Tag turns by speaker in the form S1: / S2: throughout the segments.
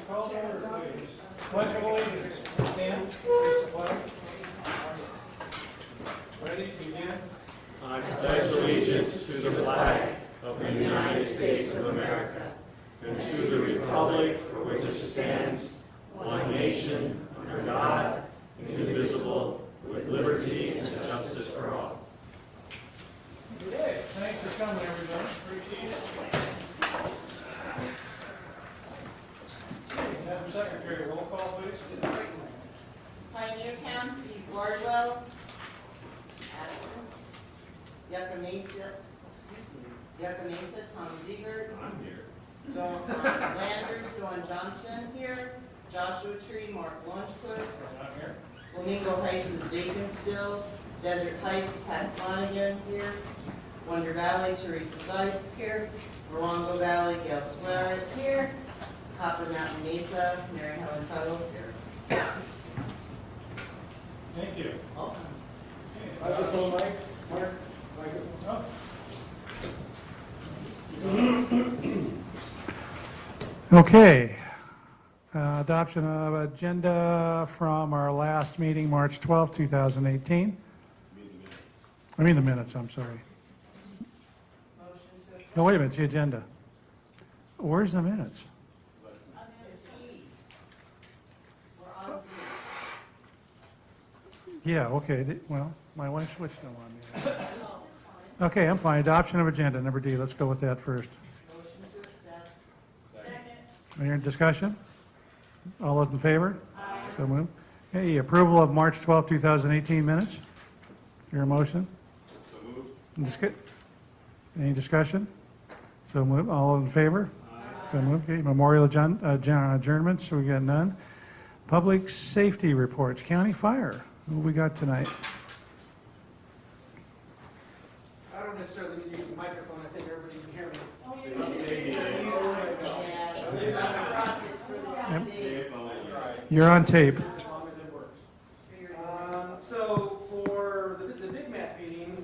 S1: call to order, please. Pledge of allegiance. Stand, face the flag. Ready, begin.
S2: I pledge allegiance to the flag of the United States of America and to the republic for which it stands, one nation, under God, indivisible, with liberty and justice for all.
S1: Okay, thanks for coming, everyone. Appreciate it. Madam Secretary, roll call, please.
S3: Pioneer Town, Steve Wardwell. Absent. Yucca Mesa, Tom Ziegert.
S2: I'm here.
S3: Landers, Dawn Johnson here. Joshua Tree, Mark Longquist.
S1: Not here.
S3: Flamingo Heights is vacant still. Desert Heights, Pat Flanagan here. Wonder Valley, Teresa Sykes here. Morongo Valley, Gail Swearick here. Copper Mountain Mesa, Mary Helen Tuttle here.
S1: Thank you.
S3: Oh,
S1: Okay, microphone, Mike. Mark, microphone. Okay. Adoption of agenda from our last meeting, March 12, 2018. I mean the minutes, I'm sorry.
S3: motion to accept.
S1: No, wait a minute, it's the agenda. Where's the minutes?
S3: It's E. We're on D.
S1: Yeah, okay, well, my wife switched them on me. Okay, I'm fine. Adoption of agenda, number D. Let's go with that first.
S3: Motion to accept.
S1: Any discussion? All those in favor? Aye. So moved. Okay, approval of March 12, 2018 minutes. Your motion?
S2: So moved.
S1: Any discussion? So moved. All in favor? Aye. So moved. Okay, memorial adjournments, we got none. Public safety reports, county fire. Who we got tonight?
S4: I don't necessarily need to use the microphone, I think everybody can hear me.
S3: Yeah, across it for the time being.
S1: You're on tape.
S4: As long as it works. So for the Big Mac meeting,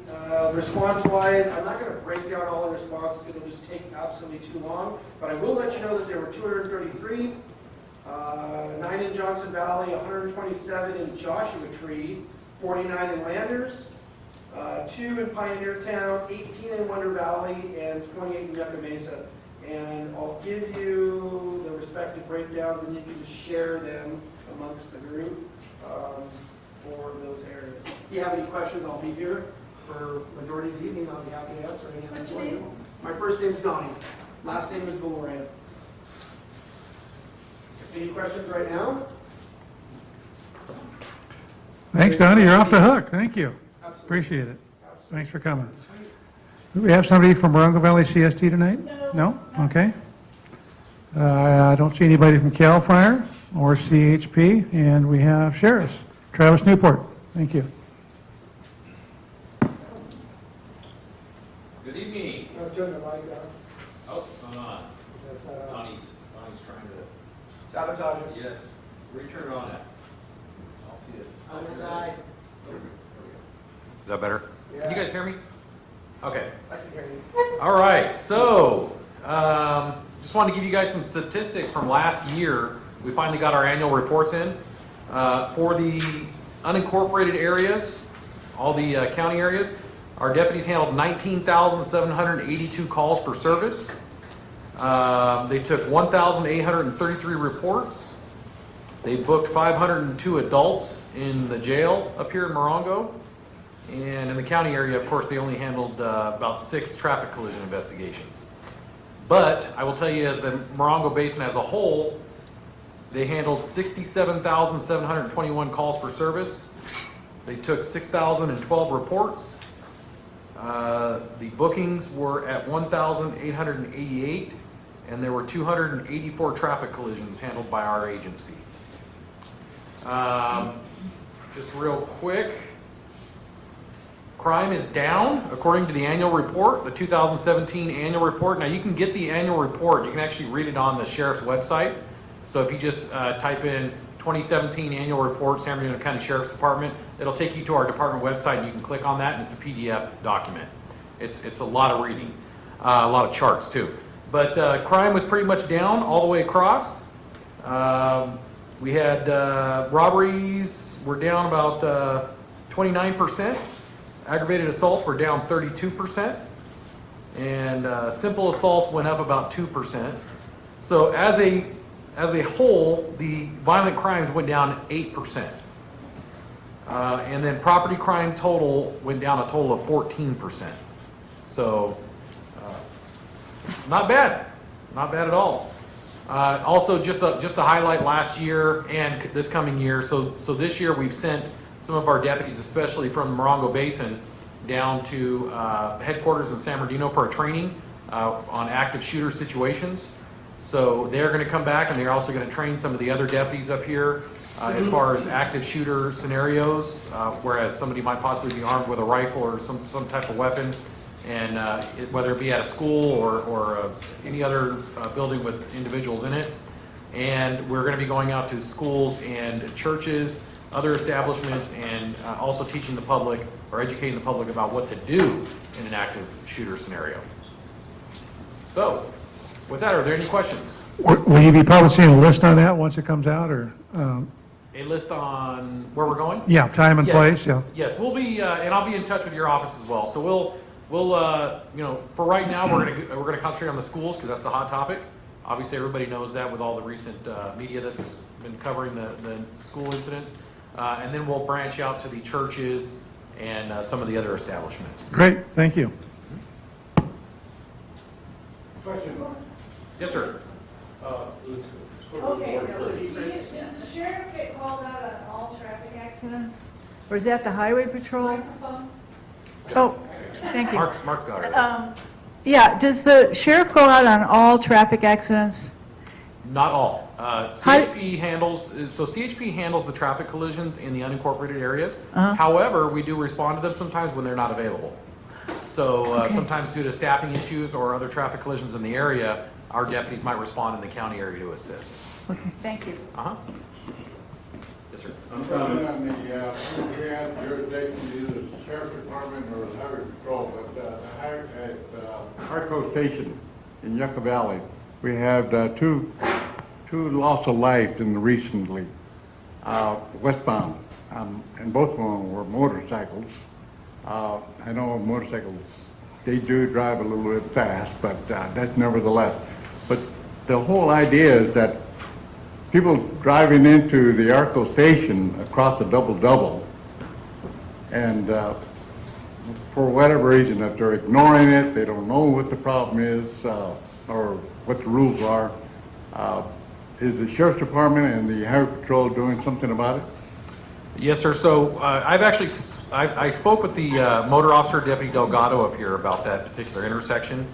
S4: response-wise, I'm not gonna break down all the responses, because it'll just take absolutely too long, but I will let you know that there were 233, 9 in Johnson Valley, 127 in Joshua Tree, 49 in Landers, 2 in Pioneer Town, 18 in Wonder Valley, and 28 in Yucca Mesa. And I'll give you the respective breakdowns, and you can just share them amongst the group for those areas. If you have any questions, I'll be here for majority of the evening. I'll be happy to answer any of them. My first name's Donnie. Last name is Valoria. Any questions right now?
S1: Thanks, Donnie. You're off the hook. Thank you.
S4: Absolutely.
S1: Appreciate it. Thanks for coming. Do we have somebody from Morongo Valley CST tonight? No. Okay. I don't see anybody from CAL FIRE or CHP, and we have sheriffs. Travis Newport. Thank you.
S2: Good evening.
S4: I'll turn the mic on.
S2: Oh, what's going on? Donnie's trying to,
S4: Sabotage it.
S2: yes, where you turn it on at? I'll see it.
S3: On the side.
S2: Is that better? Can you guys hear me? Okay.
S4: I can hear you.
S2: All right, so just wanted to give you guys some statistics from last year. We finally got our annual reports in. For the unincorporated areas, all the county areas, our deputies handled 19,782 calls for service. They took 1,833 reports. They booked 502 adults in the jail up here in Morongo. And in the county area, of course, they only handled about 6 traffic collision investigations. But I will tell you, as the Morongo Basin as a whole, they handled 67,721 calls for service. They took 6,012 reports. The bookings were at 1,888, and there were 284 traffic collisions handled by our agency. Just real quick. Crime is down, according to the annual report, the 2017 annual report. Now, you can get the annual report. You can actually read it on the sheriff's website. So if you just type in 2017 annual report, San Bernardino County Sheriff's Department, it'll take you to our department website, and you can click on that, and it's a PDF document. It's a lot of reading, a lot of charts too. But crime was pretty much down all the way across. We had robberies were down about 29%. Aggravated assaults were down 32%. And simple assaults went up about 2%. So as a whole, the violent crimes went down 8%. And then property crime total went down a total of 14%. So not bad at all. Also, just to highlight last year and this coming year, so this year we've sent some of our deputies, especially from the Morongo Basin, down to headquarters in San Bernardino for a training on active shooter situations. So they're going to come back, and they're also going to train some of the other deputies up here as far as active shooter scenarios, whereas somebody might possibly be armed with a rifle or some type of weapon, and whether it be at a school or any other building with individuals in it. And we're going to be going out to schools and churches, other establishments, and also teaching the public or educating the public about what to do in an active shooter scenario. So, with that, are there any questions?
S1: Will you be publishing a list on that once it comes out, or?
S2: A list on where we're going?
S1: Yeah, time and
S2: Yes.
S1: place, yeah.
S2: Yes, we'll be, and I'll be in touch with your office as well. So we'll for right now, we're gonna concentrate on the schools because that's the hot topic. Obviously, everybody knows that with all the recent media that's been covering the school incidents, and then we'll branch out to the churches and some of the other establishments.
S1: Great, thank you.
S5: Question.
S2: Yes, sir.
S6: Okay, does the sheriff get called out on all traffic accidents? Or is that the highway patrol? Microphone? Oh, thank you.
S2: Mark's got it.
S6: Yeah, does the sheriff go out on all traffic accidents?
S2: Not all. CHP handles the traffic collisions in the unincorporated areas. However, we do respond to them sometimes when they're not available. So sometimes due to staffing issues or other traffic collisions in the area, our deputies might respond in the county area to assist.
S6: Okay, thank you.
S2: Yes, sir.
S5: I'm talking on the, we have jurisdiction, either the sheriff's department or the highway patrol, but at Harco Station in Yucca Valley, we have two loss of life in recently, westbound, and both of them were motorcycles. I know motorcycles, they do drive a little bit fast, but that's nevertheless. But the whole idea is that people driving into the Arco station across the double-double, and for whatever reason, if they're ignoring it, they don't know what the problem is, or what the rules are, is the sheriff's department and the highway patrol doing something about it?
S2: Yes, sir. So I spoke with the motor officer, Deputy Delgado, up here about that particular intersection.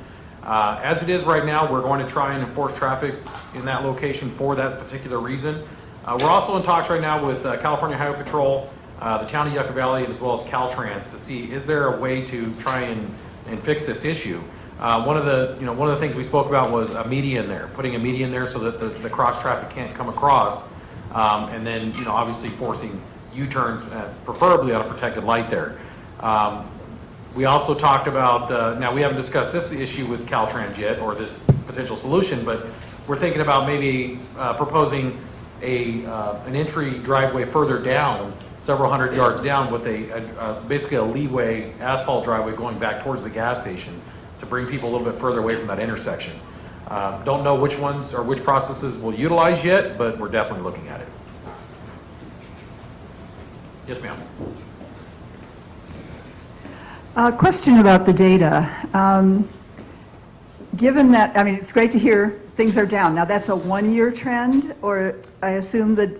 S2: As it is right now, we're going to try and enforce traffic in that location for that particular reason. We're also in talks right now with California Highway Patrol, the town of Yucca Valley, as well as Caltrans to see is there a way to try and fix this issue. One of the things we spoke about was a median there, putting a median there so that the cross traffic can't come across, and then obviously forcing U-turns, preferably on a protected light there. We also talked about, now we haven't discussed this issue with Caltrans yet, or this potential solution, but we're thinking about maybe proposing an entry driveway further down, several hundred yards down, with basically a leeway asphalt driveway going back towards the gas station to bring people a little bit further away from that intersection. Don't know which ones or which processes we'll utilize yet, but we're definitely looking at it. Yes, ma'am.
S7: Question about the data. Given that, I mean, it's great to hear things are down. Now, that's a one-year trend, or I assume that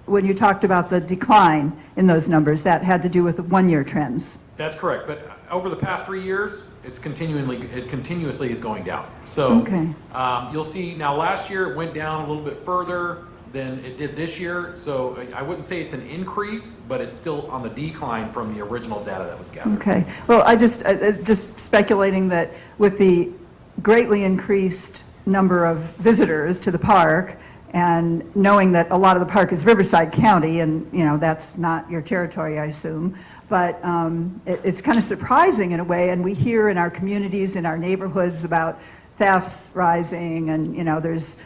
S7: when you talked about the decline in those numbers, that had to do with one-year trends.
S2: That's correct, but over the past 3 years, it continuously is going down. So
S7: Okay.
S2: You'll see, now last year it went down a little bit further than it did this year, so I wouldn't say it's an increase, but it's still on the decline from the original data that was gathered.
S7: Okay. Well, I just speculating that with the greatly increased number of visitors to the park, and knowing that a lot of the park is Riverside County, and, that's not your territory, I assume, but it's kind of surprising in a way, and we hear in our communities, in our neighborhoods about thefts rising, and, there's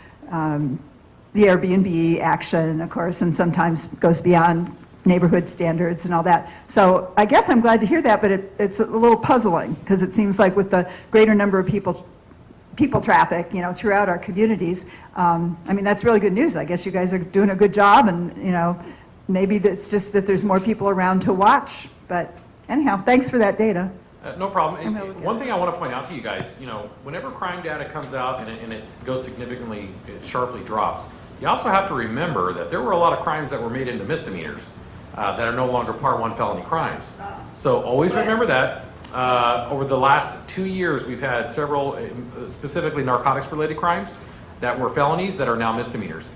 S7: the Airbnb action, of course, and sometimes goes beyond neighborhood standards and all that. So I guess I'm glad to hear that, but it's a little puzzling, because it seems like with the greater number of people traffic, throughout our communities, I mean, that's really good news. I guess you guys are doing a good job, and, maybe it's just that there's more people around to watch. But anyhow, thanks for that data.
S2: No problem.
S7: I'm
S2: And
S7: okay.
S2: one thing I want to point out to you guys, whenever crime data comes out and it goes significantly, it sharply drops, you also have to remember that there were a lot of crimes that were made into misdemeanors that are no longer Part 1 felony crimes. So always remember that. Over the last 2 years, we've had several, specifically narcotics-related crimes that were felonies that are now misdemeanors.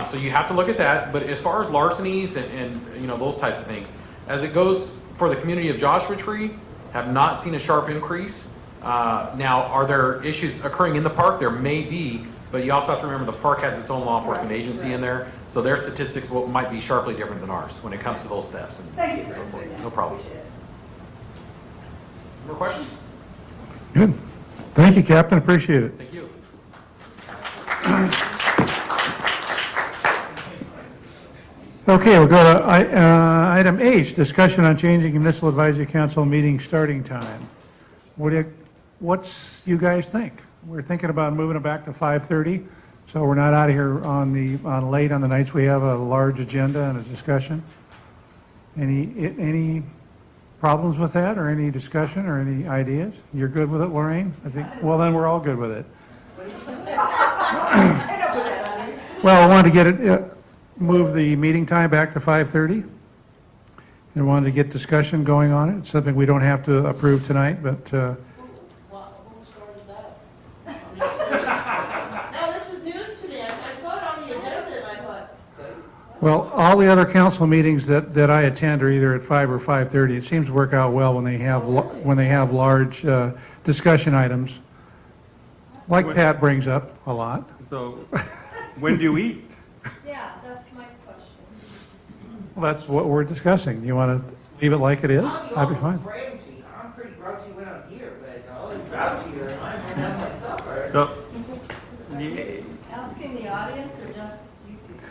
S2: So you have to look at that. But as far as larcenies and those types of things, as it goes for the community of Joshua Tree, have not seen a sharp increase. Now, are there issues occurring in the park? There may be, but you also have to remember the park has its own law enforcement agency in there, so their statistics might be sharply different than ours when it comes to those thefts.
S3: Thank you,
S2: so forth.
S3: Chris.
S2: No problem. More questions?
S1: Good. Thank you, Captain, appreciate it.
S2: Thank you.
S1: Okay, we'll go to item H, discussion on changing municipal advisory council meeting starting time. What's you guys think? We're thinking about moving it back to 5:30, so we're not out of here on late on the nights we have a large agenda and a discussion. Any problems with that, or any discussion, or any ideas? You're good with it, Lorraine? I think, well, then we're all good with it. Well, I wanted to get it, move the meeting time back to 5:30. And wanted to get discussion going on it. It's something we don't have to approve tonight, but,
S3: Who started that? No, this is news to me. I saw it on the agenda and I thought,
S1: well, all the other council meetings that I attend are either at 5 or 5:30. It seems to work out well when they have large discussion items, like Pat brings up a lot.
S8: So, when do you eat?
S6: Yeah, that's my question.
S1: Well, that's what we're discussing. You want to leave it like it is? I'd be fine.
S3: grouchy. I'm pretty grouchy when I'm here, but grouchier and I don't have my supper.
S8: So,
S6: Asking the audience or just you people?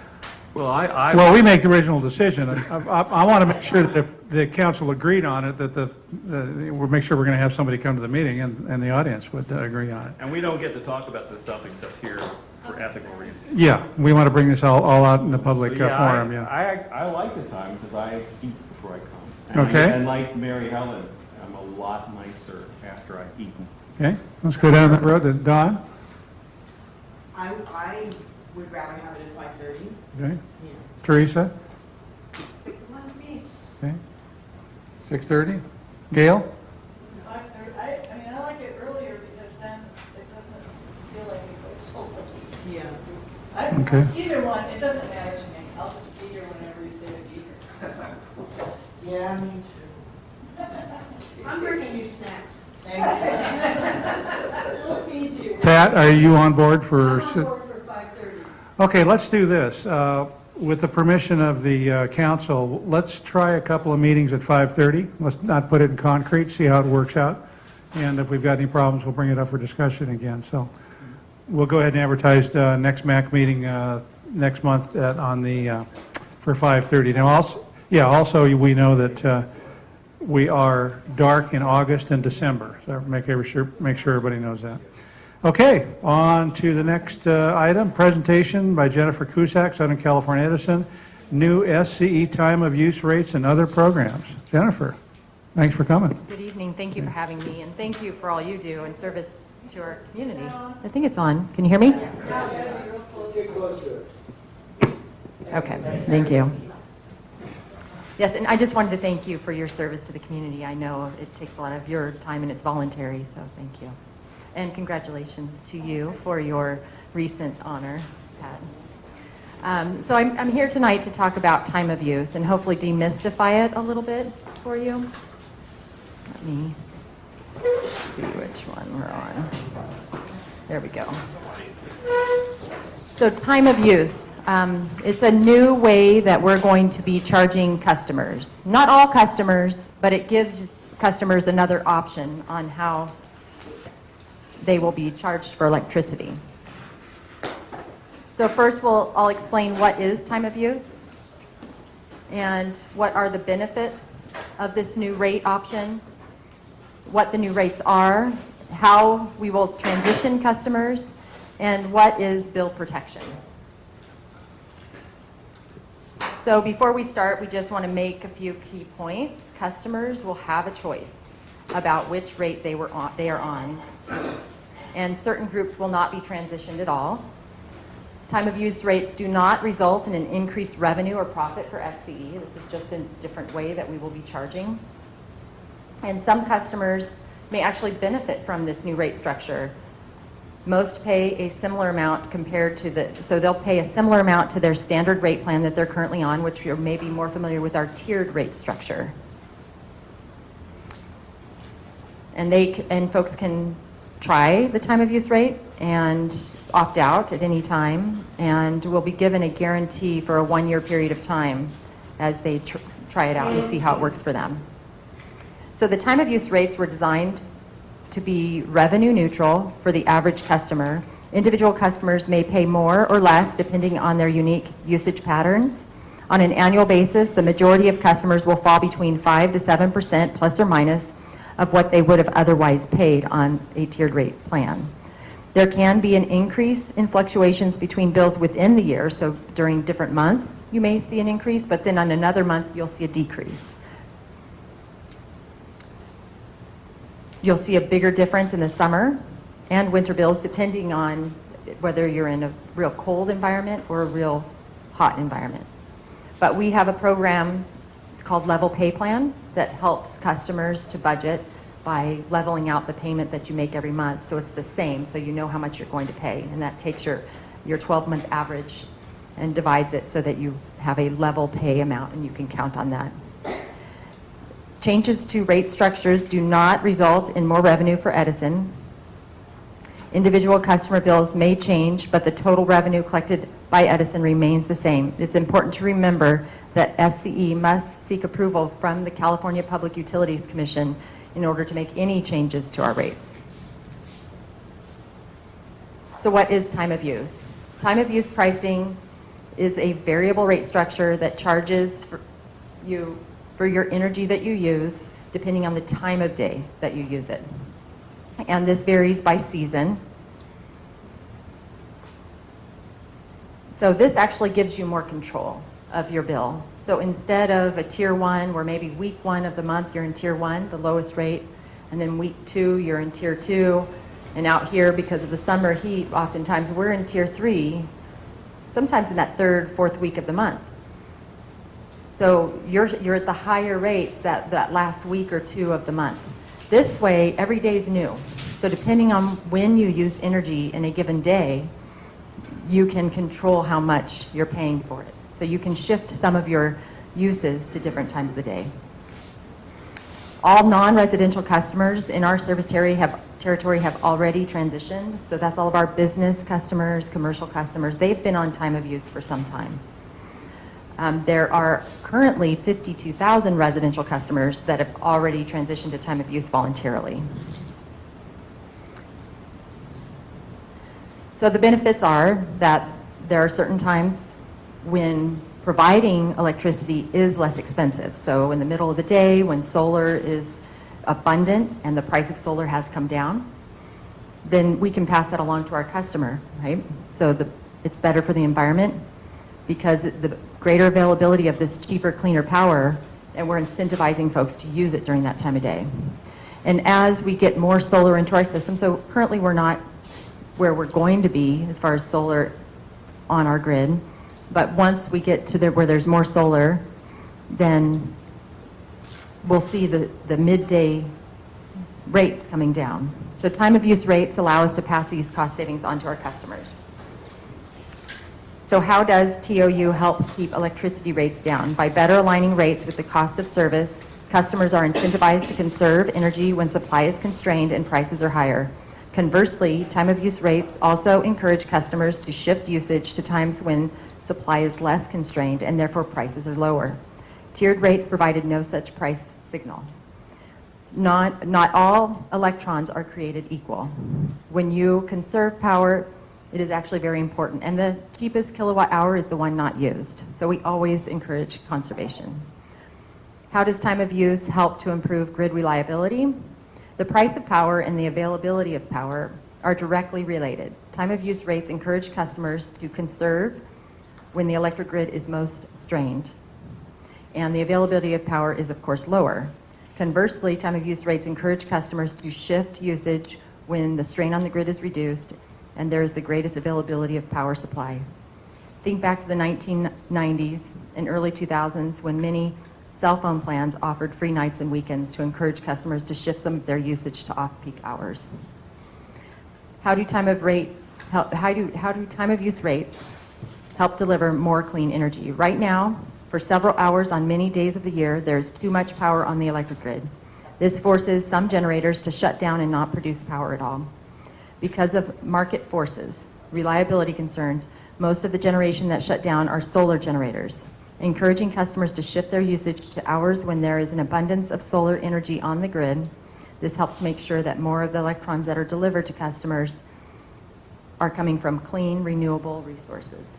S8: well,
S1: Well, we make the original decision. I want to make sure that if the council agreed on it, that we'll make sure we're going to have somebody come to the meeting and the audience would agree on it.
S8: and we don't get to talk about this stuff except here for ethical reasons.
S1: Yeah, we want to bring this all out in the public
S8: So,
S1: forum, yeah.
S8: I like the time because I eat before I come.
S1: Okay.
S8: And like Mary Helen, I'm a lot nicer after I've eaten.
S1: Okay, let's go down that road to Don.
S9: I would rather have it at 5:30.
S1: Okay, Teresa?
S9: 6 o'clock to me.
S1: Okay, 6:30? Gail?
S6: 5:30. I mean, I like it earlier because then it doesn't feel like it goes so late.
S9: Yeah.
S1: Okay.
S6: Either one, it doesn't matter to me. I'll just be here whenever you say to be here.
S3: Yeah, me too.
S9: I'm bringing you snacks.
S3: Thank you.
S6: We'll feed you.
S1: Pat, are you on board for?
S6: I'm on board for 5:30.
S1: Okay, let's do this. With the permission of the council, let's try a couple of meetings at 5:30. Let's not put it in concrete, see how it works out. And if we've got any problems, we'll bring it up for discussion again. So we'll go ahead and advertise next MAC meeting next month for 5:30. Now, also we know that we are dark in August and December, so make sure everybody knows that. Okay, on to the next item, presentation by Jennifer Cusack, Southern California Edison, new SCE time of use rates and other programs. Jennifer, thanks for coming.
S10: Good evening. Thank you for having me, and thank you for all you do in service to our community. I think it's on. Can you hear me? Okay, thank you. Yes, and I just wanted to thank you for your service to the community. I know it takes a lot of your time and it's voluntary, so thank you. And congratulations to you for your recent honor, Pat. So I'm here tonight to talk about time of use and hopefully demystify it a little bit for you. Let me see which one we're on. There we go. So time of use, it's a new way that we're going to be charging customers. Not all customers, but it gives customers another option on how they will be charged for electricity. So first, I'll explain what is time of use and what are the benefits of this new rate option, what the new rates are, how we will transition customers, and what is bill protection. So before we start, we just want to make a few key points. Customers will have a choice about which rate they are on, and certain groups will not be transitioned at all. Time of use rates do not result in an increased revenue or profit for SCE. This is just a different way that we will be charging. And some customers may actually benefit from this new rate structure. Most pay a similar amount so they'll pay a similar amount to their standard rate plan that they're currently on, which you're maybe more familiar with our tiered rate structure. And folks can try the time of use rate and opt out at any time, and will be given a guarantee for a 1-year period of time as they try it out and see how it works for them. So the time of use rates were designed to be revenue neutral for the average customer. Individual customers may pay more or less depending on their unique usage patterns. On an annual basis, the majority of customers will fall between 5 to 7% plus or minus of what they would have otherwise paid on a tiered rate plan. There can be an increase in fluctuations between bills within the year, so during different months you may see an increase, but then on another month you'll see a decrease. You'll see a bigger difference in the summer and winter bills depending on whether you're in a real cold environment or a real hot environment. But we have a program called Level Pay Plan that helps customers to budget by leveling out the payment that you make every month, so it's the same, so you know how much you're going to pay, and that takes your 12-month average and divides it so that you have a level pay amount and you can count on that. Changes to rate structures do not result in more revenue for Edison. Individual customer bills may change, but the total revenue collected by Edison remains the same. It's important to remember that SCE must seek approval from the California Public Utilities Commission in order to make any changes to our rates. So what is time of use? Time of use pricing is a variable rate structure that charges for your energy that you use depending on the time of day that you use it. And this varies by season. So this actually gives you more control of your bill. So instead of a tier 1 where maybe week 1 of the month you're in tier 1, the lowest rate, and then week 2 you're in tier 2, and out here because of the summer heat oftentimes we're in tier 3, sometimes in that 3rd, 4th week of the month. So you're at the higher rates that last week or 2 of the month. This way every day is new. So depending on when you use energy in a given day, you can control how much you're paying for it. So you can shift some of your uses to different times of the day. All non-residential customers in our service territory have already transitioned. So that's all of our business customers, commercial customers. They've been on time of use for some time. There are currently 52,000 residential customers that have already transitioned to time of use voluntarily. So the benefits are that there are certain times when providing electricity is less expensive. So in the middle of the day when solar is abundant and the price of solar has come down, then we can pass that along to our customer, right? So it's better for the environment because the greater availability of this cheaper, cleaner power, and we're incentivizing folks to use it during that time of day. And as we get more solar into our system, so currently we're not where we're going to be as far as solar on our grid, but once we get to where there's more solar, then we'll see the midday rates coming down. So time of use rates allow us to pass these cost savings on to our customers. So how does TOU help keep electricity rates down? By better aligning rates with the cost of service, customers are incentivized to conserve energy when supply is constrained and prices are higher. Conversely, time of use rates also encourage customers to shift usage to times when supply is less constrained and therefore prices are lower. Tiered rates provided no such price signal. Not all electrons are created equal. When you conserve power, It is actually very important. And the cheapest kilowatt hour is the one not used. So we always encourage conservation. How does time of use help to improve grid reliability? The price of power and the availability of power are directly related. Time of use rates encourage customers to conserve when the electric grid is most strained. And the availability of power is, of course, lower. Conversely, time of use rates encourage customers to shift usage when the strain on the grid is reduced and there is the greatest availability of power supply. Think back to the 1990s and early 2000s when many cell phone plans offered free nights and weekends to encourage customers to shift some of their usage to off-peak hours. How do time of use rates help deliver more clean energy? Right now, for several hours on many days of the year, there's too much power on the electric grid. This forces some generators to shut down and not produce power at all. Because of market forces, reliability concerns, most of the generation that shut down are solar generators. Encouraging customers to shift their usage to hours when there is an abundance of solar energy on the grid. This helps make sure that more of the electrons that are delivered to customers are coming from clean, renewable resources.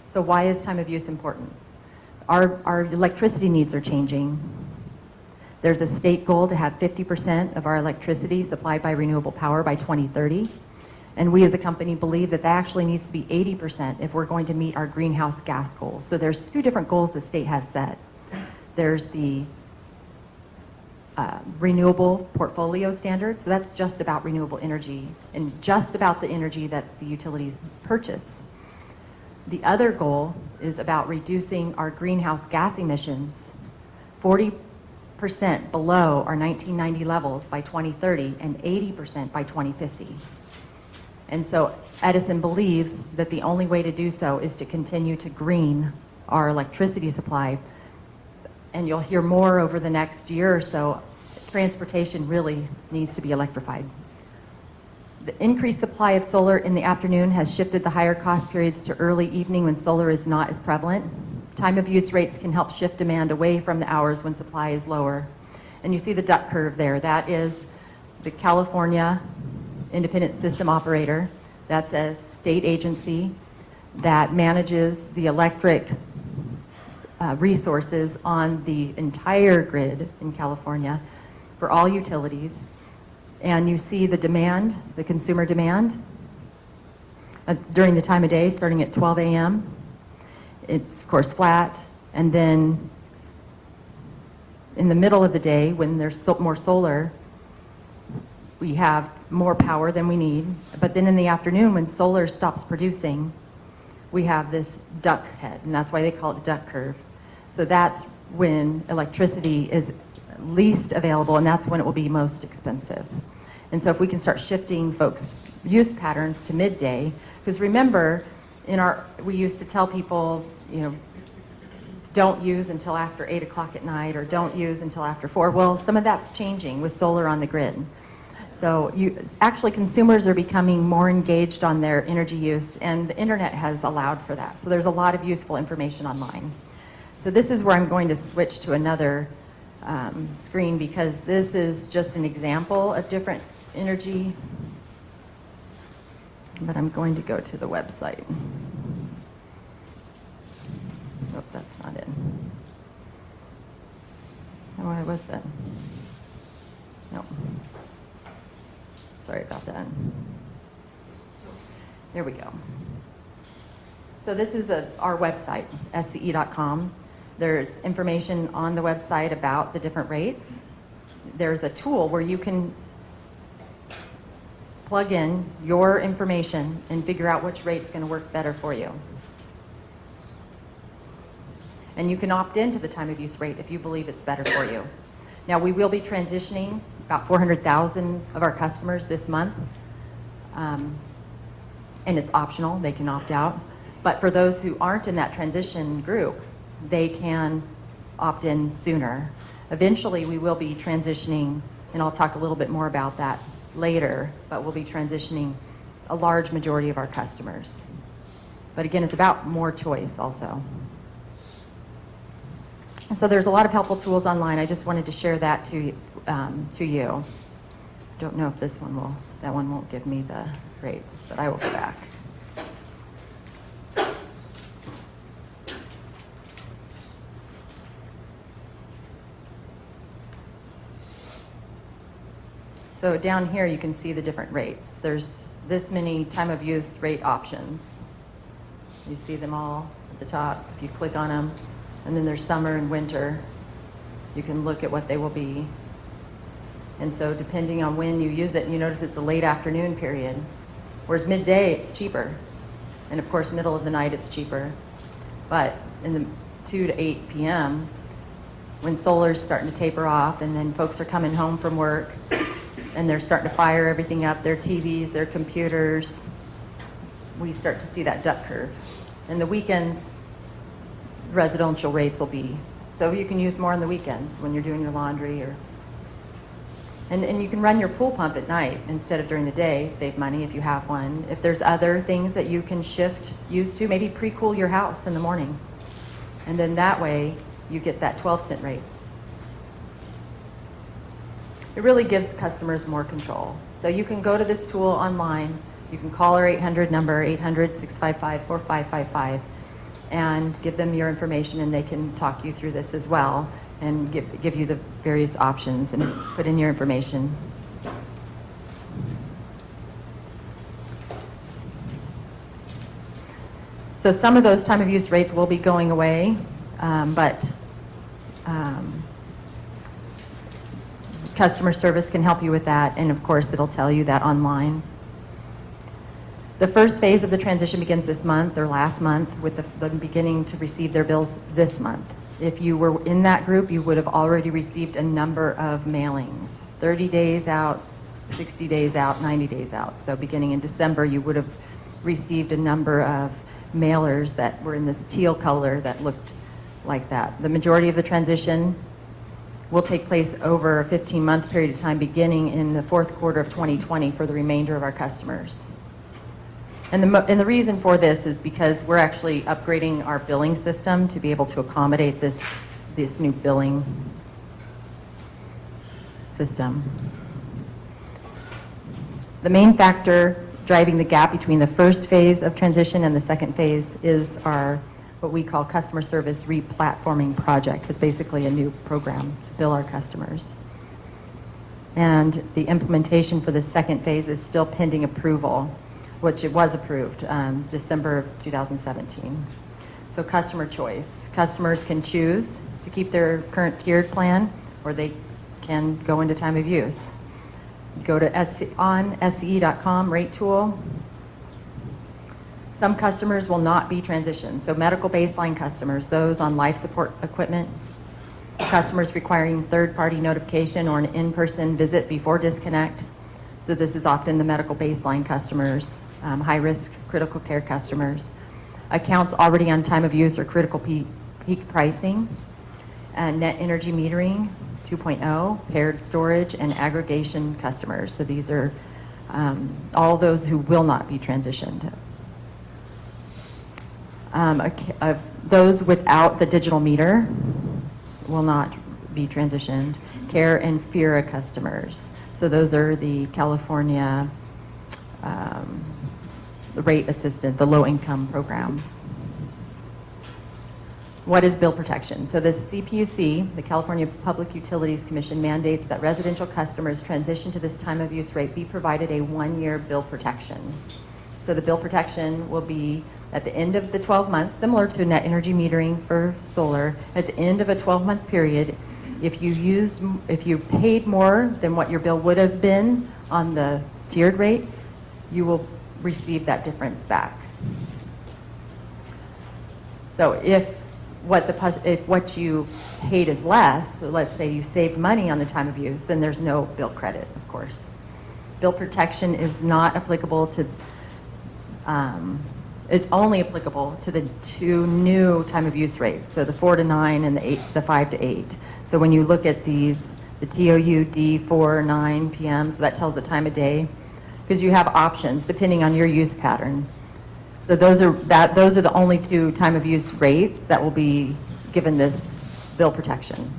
S10: So why is time of use important? Our electricity needs are changing. There's a state goal to have 50% of our electricity supplied by renewable power by 2030. And we as a company believe that that actually needs to be 80% if we're going to meet our greenhouse gas goals. So there's two different goals the state has set. There's the renewable portfolio standard. So that's just about renewable energy and just about the energy that the utilities purchase. The other goal is about reducing our greenhouse gas emissions 40% below our 1990 levels by 2030 and 80% by 2050. And so Edison believes that the only way to do so is to continue to green our electricity supply. And you'll hear more over the next year or so. Transportation really needs to be electrified. The increased supply of solar in the afternoon has shifted the higher cost periods to early evening when solar is not as prevalent. Time of use rates can help shift demand away from the hours when supply is lower. And you see the duck curve there. That is the California Independent System Operator. That's a state agency that manages the electric resources on the entire grid in California for all utilities. And you see the demand, the consumer demand, during the time of day, starting at 12 a.m. It's, of course, flat. And then in the middle of the day, when there's more solar, we have more power than we need. But then in the afternoon, when solar stops producing, we have this duck head, and that's why they call it the duck curve. So that's when electricity is least available, and that's when it will be most expensive. And so if we can start shifting folks' use patterns to midday, because remember, we used to tell people, don't use until after 8 o'clock at night, or don't use until after 4. Well, some of that's changing with solar on the grid. So actually consumers are becoming more engaged on their energy use, and the internet has allowed for that. So there's a lot of useful information online. So this is where I'm going to switch to another screen, because this is just an example of different energy, but I'm going to go to the website. Oh, that's not it. Oh, where was that? No. Sorry about that. There we go. So this is our website, SCE.com. There's information on the website about the different rates. There's a tool where you can plug in your information and figure out which rate's going to work better for you. And you can opt into the time of use rate if you believe it's better for you. Now, we will be transitioning about 400,000 of our customers this month. And it's optional, they can opt out. But for those who aren't in that transition group, they can opt in sooner. Eventually, we will be transitioning, and I'll talk a little bit more about that later, but we'll be transitioning a large majority of our customers. But again, it's about more choice also. So there's a lot of helpful tools online. I just wanted to share that to you. don't know if that one won't give me the rates, but I will go back. So down here, you can see the different rates. There's this many time of use rate options. You see them all at the top if you click on them. And then there's summer and winter. You can look at what they will be. And so depending on when you use it, and you notice it's the late afternoon period, whereas midday, it's cheaper. And of course, middle of the night, it's cheaper. But in the 2 to 8 p.m., when solar's starting to taper off and then folks are coming home from work and they're starting to fire everything up, their TVs, their computers, we start to see that duck curve. And the weekends, residential rates will be, so you can use more on the weekends when you're doing your laundry or, and you can run your pool pump at night instead of during the day, save money if you have one. If there's other things that you can shift use to, maybe pre-cool your house in the morning. And then that way you get that 12-cent rate. It really gives customers more control. So you can go to this tool online, you can call our 800 number, 800-655-4555, and give them your information and they can talk you through this as well and give you the various options and put in your information. So some of those time of use rates will be going away, but customer service can help you with that, and of course it'll tell you that online. The first phase of the transition begins this month or last month with them beginning to receive their bills this month. If you were in that group, you would have already received a number of mailings, 30 days out, 60 days out, 90 days out. So beginning in December, you would have received a number of mailers that were in this teal color that looked like that. The majority of the transition will take place over a 15-month period of time beginning in the fourth quarter of 2020 for the remainder of our customers. And the reason for this is because we're actually upgrading our billing system to be able to accommodate this new billing system. The main factor driving the gap between the first phase of transition and the second phase is our what we call customer service replatforming project. It's basically a new program to bill our customers. And the implementation for the second phase is still pending approval, which it was approved December of 2017. So customer choice. Customers can choose to keep their current tiered plan, or they can go into time of use. Go to on SCE.com, rate tool. Some customers will not be transitioned. So medical baseline customers, those on life support equipment, customers requiring third-party notification or an in-person visit before disconnect. So this is often the medical baseline customers, high-risk critical care customers. Accounts already on time of use or critical peak pricing, net energy metering 2.0, paired storage, and aggregation customers. So these are all those who will not be transitioned. Those without the digital meter will not be transitioned. Care and FIRA customers. So those are the California rate assistance, the low-income programs. What is bill protection? So the CPUC, the California Public Utilities Commission, mandates that residential customers transition to this time of use rate be provided a 1-year bill protection. So the bill protection will be at the end of the 12 months, similar to net energy metering for solar. At the end of a 12-month period, if you paid more than what your bill would have been on the tiered rate, you will receive that difference back. So if what you paid is less, so let's say you saved money on the time of use, then there's no bill credit, of course. Bill protection is not applicable to, is only applicable to the 2 new time of use rates, so the 4 to 9 and the 5 to 8. So when you look at these, the TOU D4, 9 p.m., so that tells the time of day, because you have options depending on your use pattern. So those are the only 2 time of use rates that will be given this bill protection.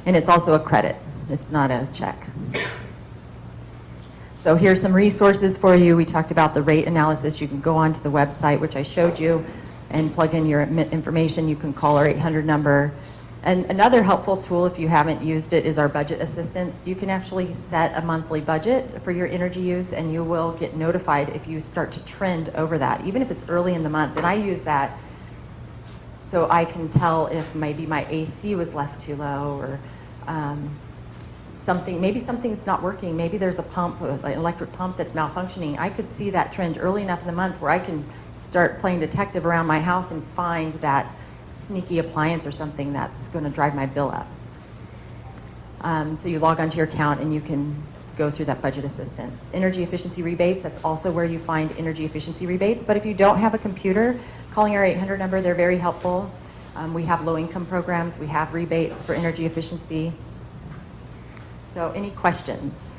S10: And it's also a credit. It's not a check. So here's some resources for you. We talked about the rate analysis. You can go onto the website, which I showed you, and plug in your information. You can call our 800 number. And another helpful tool, if you haven't used it, is our budget assistance. You can actually set a monthly budget for your energy use, and you will get notified if you start to trend over that, even if it's early in the month. And I use that so I can tell if maybe my AC was left too low, or maybe something's not working. Maybe there's a pump, an electric pump that's malfunctioning. I could see that trend early enough in the month where I can start playing detective around my house and find that sneaky appliance or something that's going to drive my bill up. So you log onto your account and you can go through that budget assistance. Energy efficiency rebates, that's also where you find energy efficiency rebates. But if you don't have a computer, calling our 800 number, they're very helpful. We have low-income programs. We have rebates for energy efficiency. So any questions?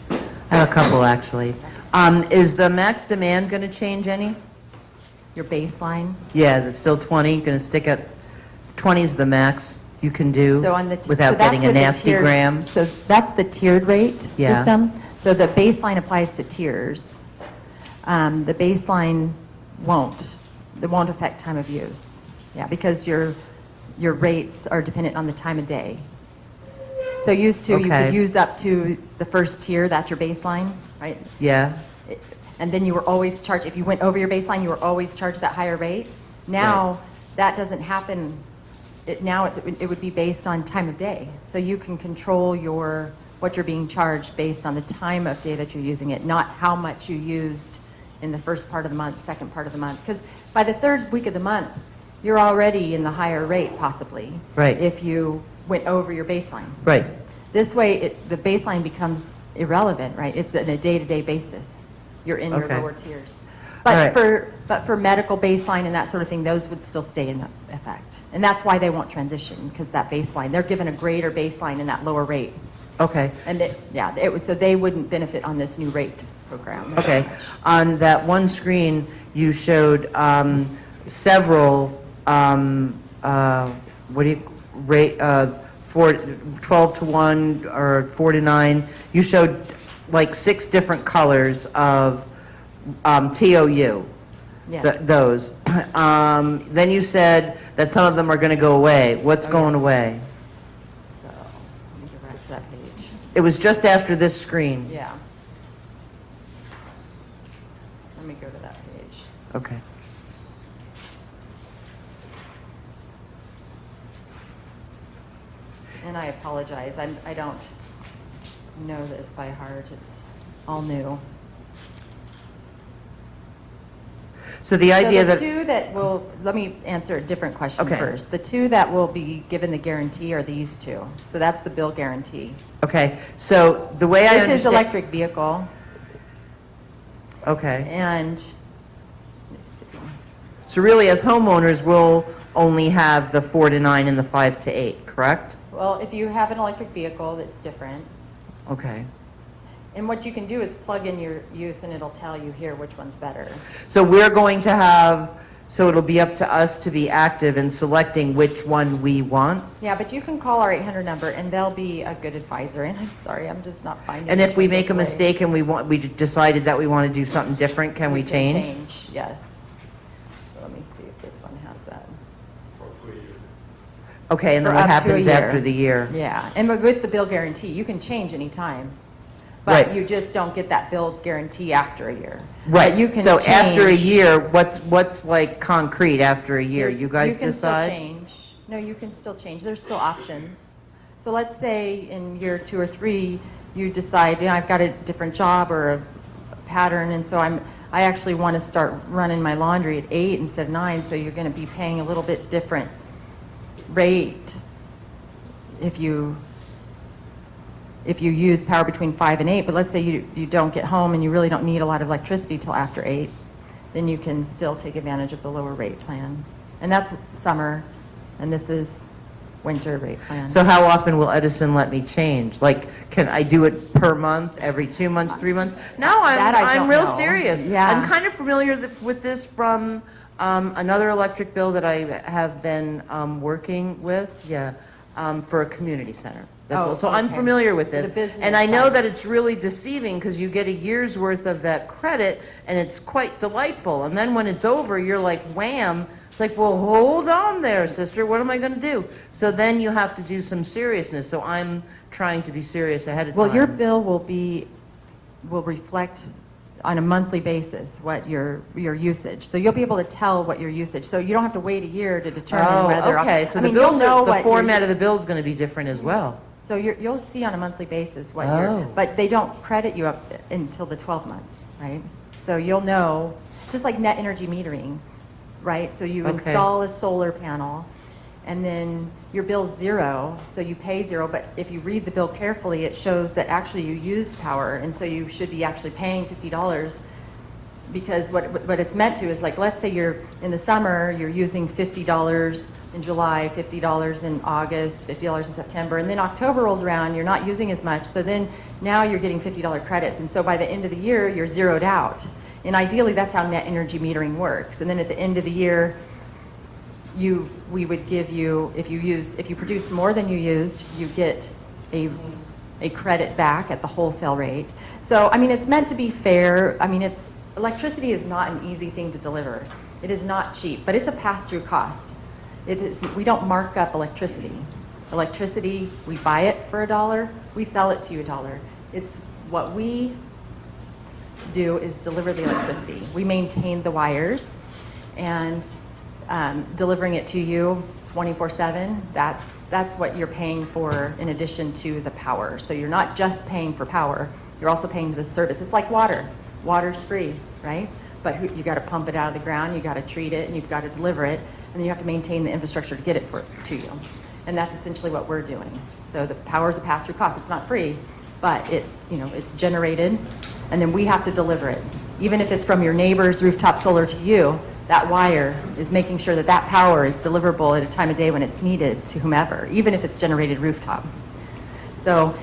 S11: I have a couple, actually. Is the max demand going to change any?
S10: Your baseline?
S11: Yeah, is it still 20? Going to stick at 20 is the max you can do
S10: So on the
S11: without
S10: so that's
S11: getting a
S10: with the
S11: nasty
S10: tiered-
S11: gram?
S10: So that's the tiered rate
S11: Yeah.
S10: system. So the baseline applies to tiers. The baseline won't. It won't affect time of use. Yeah, because your rates are dependent on the time of day. So used to, you
S11: Okay.
S10: could use up to the first tier, that's your baseline, right?
S11: Yeah,
S10: And then you were always charged, if you went over your baseline, you were always charged that higher rate. Now, that doesn't happen. Now it would be based on time of day. So you can control what you're being charged based on the time of day that you're using it, not how much you used in the first part of the month, second part of the month. Because by the third week of the month, you're already in the higher rate possibly.
S11: Right.
S10: If you went over your baseline.
S11: right.
S10: This way, the baseline becomes irrelevant, right? It's on a day-to-day basis. You're in your
S11: Okay.
S10: lower tiers.
S11: All right.
S10: But for medical baseline and that sort of thing, those would still stay in effect. And that's why they won't transition, because that baseline, they're given a greater baseline in that lower rate.
S11: Okay.
S10: And so they wouldn't benefit on this new rate program.
S11: Okay. On that one screen, you showed several, rate, 12 to 1 or 4 to 9. You showed like 6 different colors of TOU.
S10: Yes.
S11: Those. Then you said that some of them are going to go away. What's going
S10: yes.
S11: away?
S10: So, let me go back to that page.
S11: It was just after this screen.
S10: Yeah. Let me go to that page.
S11: Okay.
S10: And I apologize, I don't know this by heart, it's all new.
S11: So the idea
S10: So the
S11: that,
S10: two that will, let me answer a different question
S11: Okay.
S10: first. The two that will be given the guarantee are these two. So that's the bill guarantee.
S11: okay, so the way I
S10: This
S11: understand.
S10: is electric vehicle,
S11: Okay.
S10: and, let me see.
S11: So really, as homeowners, we'll only have the 4 to 9 and the 5 to 8, correct?
S10: Well, if you have an electric vehicle, that's different.
S11: Okay.
S10: And what you can do is plug in your use, and it'll tell you here which one's better.
S11: So we're going to have, so it'll be up to us to be active in selecting which one we want?
S10: Yeah, but you can call our 800 number, and they'll be a good advisor, and I'm sorry, I'm just not finding.
S11: And if
S10: it
S11: we
S10: this
S11: make a
S10: way.
S11: mistake and we decided that we want to do something different, can we
S10: can
S11: change?
S10: Yes. So let me see if this one has that.
S11: Okay, and then
S10: For
S11: what
S10: up to a
S11: happens
S10: year.
S11: after the year?
S10: Yeah, and with the bill guarantee, you can change any time, but
S11: Right.
S10: you just don't get that bill guarantee after a year.
S11: Right,
S10: But you can
S11: so after a
S10: change-
S11: year, what's like concrete after a year?
S10: There's-
S11: You guys
S10: You can still
S11: decide?
S10: change. No, you can still change. There's still options. So let's say in year 2 or 3, you decide, I've got a different job or a pattern, and so I actually want to start running my laundry at 8 instead of 9, so you're going to be paying a little bit different rate if you use power between 5 and 8, but let's say you don't get home and you really don't need a lot of electricity till after 8, then you can still take advantage of the lower rate plan. And that's summer, and this is winter rate plan.
S11: So how often will Edison let me change? Like, can I do it per month, every 2 months, 3 months? No,
S10: That I
S11: I'm
S10: don't
S11: real
S10: know.
S11: serious.
S10: Yeah.
S11: I'm kind of familiar with this from another electric bill that I have been working with, for a community center. That's
S10: Oh,
S11: all. So I'm
S10: okay.
S11: familiar with
S10: The
S11: this.
S10: business
S11: And I know
S10: side.
S11: that it's really deceiving because you get a year's worth of that credit and it's quite delightful. And then when it's over, you're like, wham. It's like, well, hold on there, sister. What am I going to do? So then you have to do some seriousness. So I'm trying to be serious ahead of time.
S10: Well, your bill will reflect on a monthly basis what your usage. So you'll be able to tell what your usage, so you don't have to wait a year to determine whether.
S11: Oh, okay. So
S10: I
S11: the
S10: mean, you'll
S11: bills,
S10: know
S11: the
S10: what your-
S11: format of the bill is going to be different as well.
S10: So you'll see on a monthly basis what
S11: Oh.
S10: you're, but they don't credit you up until the 12 months, right? So you'll know, just like net energy metering, right? So you
S11: Okay.
S10: install a solar panel, and then your bill's zero, so you pay zero, but if you read the bill carefully, it shows that actually you used power, and so you should be actually paying $50, because what it's meant to is, like, let's say you're, in the summer, you're using $50 in July, $50 in August, $50 in September, and then October rolls around, you're not using as much, so then now you're getting $50 credits, and so by the end of the year, you're zeroed out. And ideally, that's how net energy metering works. And then at the end of the year, we would give you, if you produce more than you used, you get a credit back at the wholesale rate. So, I mean, it's meant to be fair. I mean, electricity is not an easy thing to deliver. It is not cheap, but it's a pass-through cost. We don't mark up electricity. Electricity, we buy it for $1, we sell it to you $1. It's what we do is deliver the electricity. We maintain the wires, and delivering it to you 24/7, that's what you're paying for in addition to the power. So you're not just paying for power, you're also paying for the service. It's like water. Water's free, right? But you got to pump it out of the ground, you got to treat it, and you've got to deliver it, and then you have to maintain the infrastructure to get it to you. And that's essentially what we're doing. So the power is a pass-through cost. It's not free, but it's generated, and then we have to deliver it. Even if it's from your neighbor's rooftop solar to you, that wire is making sure that that power is deliverable at a time of day when it's needed to whomever, even if it's generated rooftop. So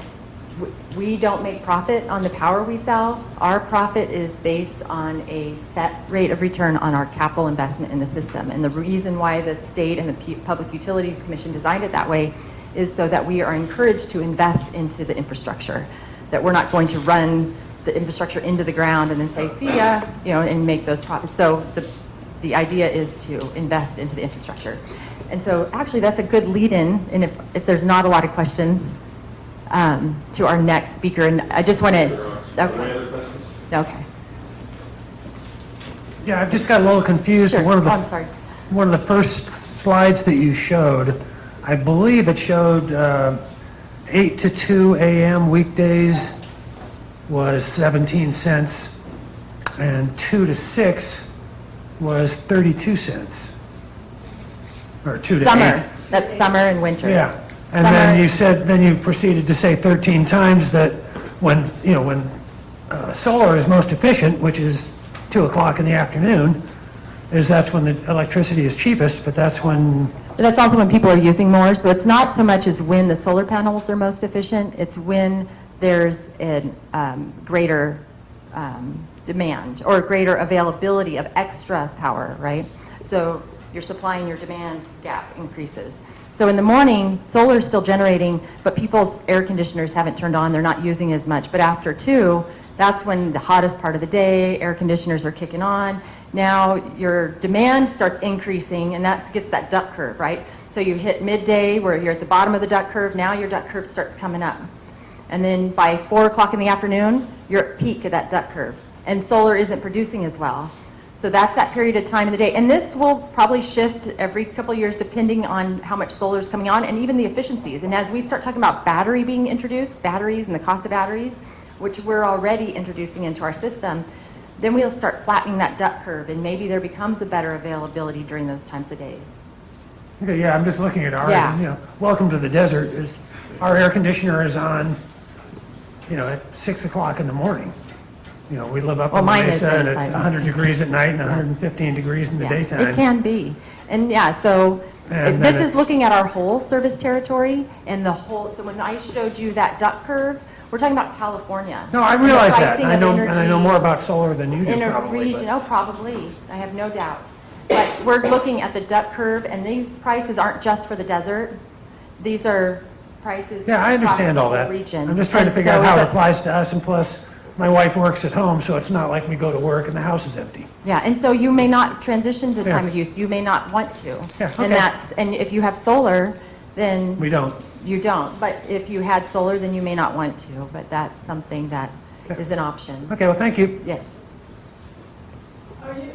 S10: we don't make profit on the power we sell. Our profit is based on a set rate of return on our capital investment in the system. And the reason why the state and the Public Utilities Commission designed it that way is so that we are encouraged to invest into the infrastructure, that we're not going to run the infrastructure into the ground and then say, see ya, and make those profits. So the idea is to invest into the infrastructure. And so actually that's a good lead-in, and if there's not a lot of questions, to our next speaker. And I just want to... Okay.
S1: Yeah, I've just got a little confused.
S10: Sure. I'm sorry.
S1: One of the first slides that you showed, I believe it showed 8 to 2 a.m. weekdays was 17 cents, and 2 to 6 was 32 cents. Or 2 to 8.
S10: Summer. That's summer and winter.
S1: Yeah. And
S10: Summer-
S1: then you proceeded to say 13 times that when solar is most efficient, which is 2 o'clock in the afternoon, that's when the electricity is cheapest, but that's when...
S10: That's also when people are using more. So it's not so much as when the solar panels are most efficient, it's when there's a greater demand or greater availability of extra power, right? So your supply and your demand gap increases. So in the morning, solar is still generating, but people's air conditioners haven't turned on, they're not using as much. But after 2, that's when the hottest part of the day, air conditioners are kicking on. Now your demand starts increasing, and that gets that duck curve, right? So you hit midday where you're at the bottom of the duck curve, now your duck curve starts coming up. And then by 4 o'clock in the afternoon, you're at peak of that duck curve. And solar isn't producing as well. So that's that period of time in the day. And this will probably shift every couple of years depending on how much solar is coming on and even the efficiencies. And as we start talking about battery being introduced, batteries and the cost of batteries, which we're already introducing into our system, then we'll start flattening that duck curve, and maybe there becomes a better availability during those times of days.
S1: Okay, yeah, I'm just looking at ours,
S10: Yeah.
S1: and, welcome to the desert. Our air conditioner is on, at 6 o'clock in the morning. We live up
S10: Well,
S1: in the
S10: mine is
S1: Mesa, and
S10: in
S1: it's
S10: 5
S1: 100
S10: minutes.
S1: degrees at night and 115 degrees in the
S10: Yeah,
S1: daytime.
S10: it can be. And yeah, so
S1: And then
S10: This is
S1: it's-
S10: looking at our whole service territory and the whole, so when I showed you that duck curve, we're talking about California.
S1: No, I
S10: And the
S1: realize that.
S10: pricing
S1: I
S10: of
S1: know, and I know
S10: energy
S1: more about solar than you
S10: In
S1: do
S10: a
S1: probably.
S10: region,
S1: but-
S10: oh, probably, I have no doubt. But we're looking at the duck curve, and these prices aren't just for the desert. These are prices.
S1: Yeah, I understand all
S10: across the
S1: that.
S10: whole region.
S1: I'm just trying to
S10: And
S1: figure
S10: so
S1: out how
S10: it's
S1: it
S10: a-
S1: applies to us, and plus, my wife works at home, so it's not like we go to work and the house is empty.
S10: Yeah, and so you may not transition to
S1: Yeah.
S10: time of use, you may not want to.
S1: Yeah, okay.
S10: And that's, and if you have solar, then
S1: We don't.
S10: you don't. But if you had solar, then you may not want to, but that's something that
S1: Okay.
S10: is an option.
S1: Okay, well, thank you.
S10: Yes.
S6: Are you,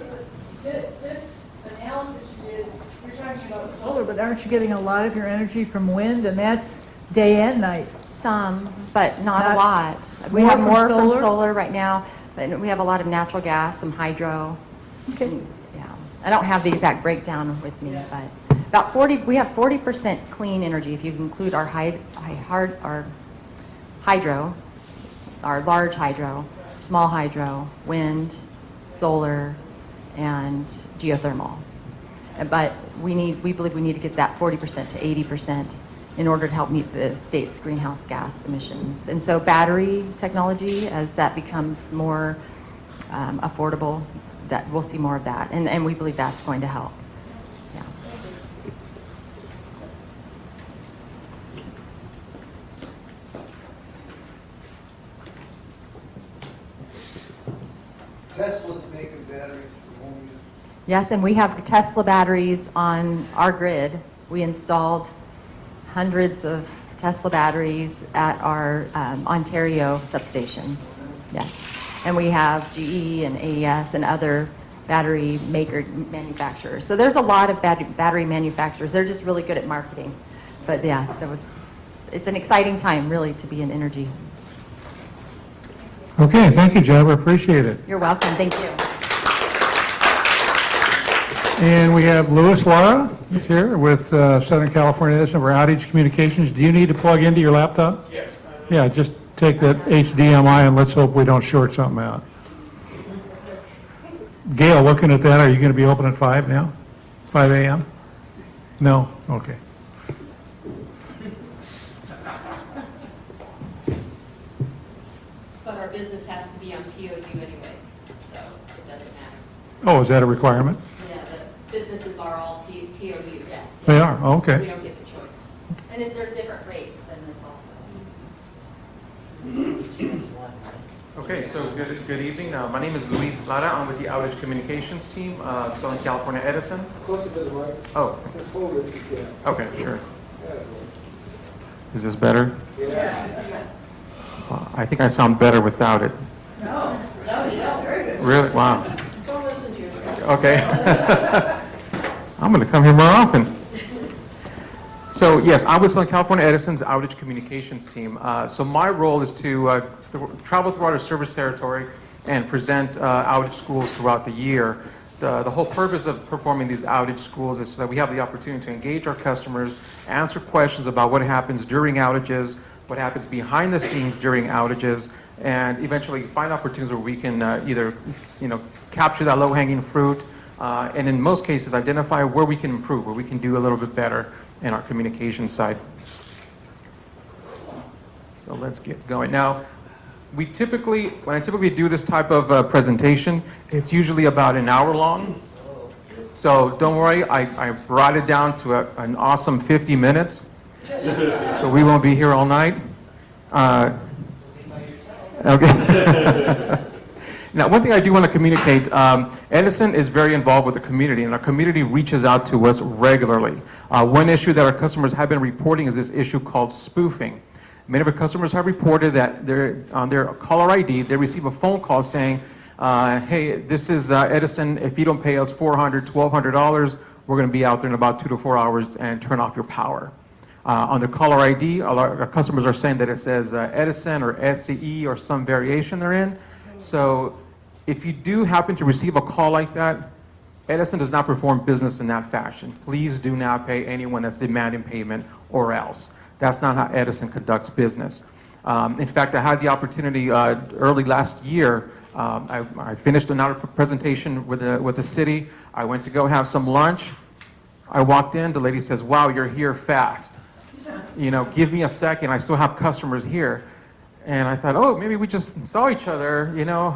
S6: this analysis you did, you're talking about solar, but aren't you getting a lot of your energy from wind, and that's day and night?
S10: Some, but not a
S6: Not-
S10: lot. We
S6: more
S10: have
S6: from
S10: more from
S6: solar?
S10: solar right now, but we have a lot of natural gas, some hydro.
S6: Okay.
S10: Yeah, I don't have the exact breakdown with me, but about 40, we have 40% clean energy if you include our our hydro, our large hydro, small hydro, wind, solar, and geothermal. But we believe we need to get that 40% to 80% in order to help meet the state's greenhouse gas emissions. And so battery technology, as that becomes more affordable, that we'll see more of that. And we believe that's going to help. Yeah.
S12: Tesla's making batteries for home use.
S10: Yes, and we have Tesla batteries on our grid. We installed hundreds of Tesla batteries at our Ontario substation. Yes, and we have GE and AES and other battery manufacturers. So there's a lot of battery manufacturers. They're just really good at marketing. But yeah, so it's an exciting time, really, to be in energy.
S1: Okay, thank you, Joe, I appreciate it.
S10: You're welcome. Thank you.
S1: And we have Louis Lara is here with Southern California Edison for Outage Communications. Do you need to plug into your laptop?
S4: Yes.
S1: Yeah, just take that HDMI and let's hope we don't short something out. Gail, looking at that, are you going to be open at 5 now? 5 a.m.? No? Okay.
S13: But our business has to be on TOU anyway, so it doesn't matter.
S1: Oh, is that a requirement?
S13: Yeah, the businesses are all TOU, yes.
S1: They are? Oh, okay.
S13: We don't get the choice.
S10: And if there are different rates than this also.
S2: Okay, so good evening. My name is Luis Lara. I'm with the Outage Communications team, Southern California Edison.
S12: Closer to the mic.
S2: Oh,
S12: Just hold it, if you can.
S2: okay, sure. Is this better?
S12: Yeah.
S2: I think I sound better without it.
S3: No, you don't. Very good.
S2: Really? Wow.
S3: Don't listen to yourself.
S2: Okay. I'm going to come here more often. So yes, I'm with Southern California Edison's Outage Communications team. So my role is to travel throughout our service territory and present outage schools throughout the year. The whole purpose of performing these outage schools is so that we have the opportunity to engage our customers, answer questions about what happens during outages, what happens behind the scenes during outages, and eventually find opportunities where we can either, capture that low-hanging fruit, and in most cases identify where we can improve, where we can do a little bit better in our communication side. So let's get going. Now, when I typically do this type of presentation, it's usually about an hour long. So don't worry, I brought it down to an awesome 50 minutes. So we won't be here all night. Okay. Now, one thing I do want to communicate, Edison is very involved with the community, and our community reaches out to us regularly. One issue that our customers have been reporting is this issue called spoofing. Many of our customers have reported that on their caller ID, they receive a phone call saying, hey, this is Edison, if you don't pay us $400, $1,200, we're going to be out there in about 2 to 4 hours and turn off your power. On their caller ID, our customers are saying that it says Edison or SCE or some variation therein. So if you do happen to receive a call like that, Edison does not perform business in that fashion. Please do not pay anyone that's demanding payment or else. That's not how Edison conducts business. In fact, I had the opportunity early last year. I finished another presentation with the city. I went to go have some lunch. I walked in, the lady says, wow, you're here fast. You know, give me a second, I still have customers here. And I thought, oh, maybe we just saw each other, you know,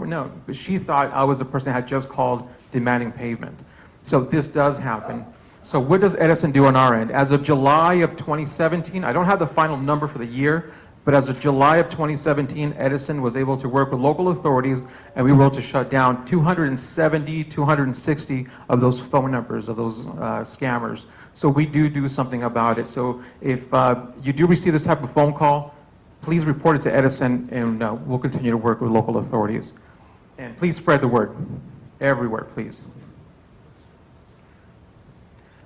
S2: no. But she thought I was the person that had just called demanding pavement. So this does happen. So what does Edison do on our end? As of July of 2017, I don't have the final number for the year, but as of July of 2017, Edison was able to work with local authorities, and we were able to shut down 270, 260 of those phone numbers, of those scammers. So we do something about it. So if you do receive this type of phone call, please report it to Edison, and we'll continue to work with local authorities. And please spread the word everywhere, please.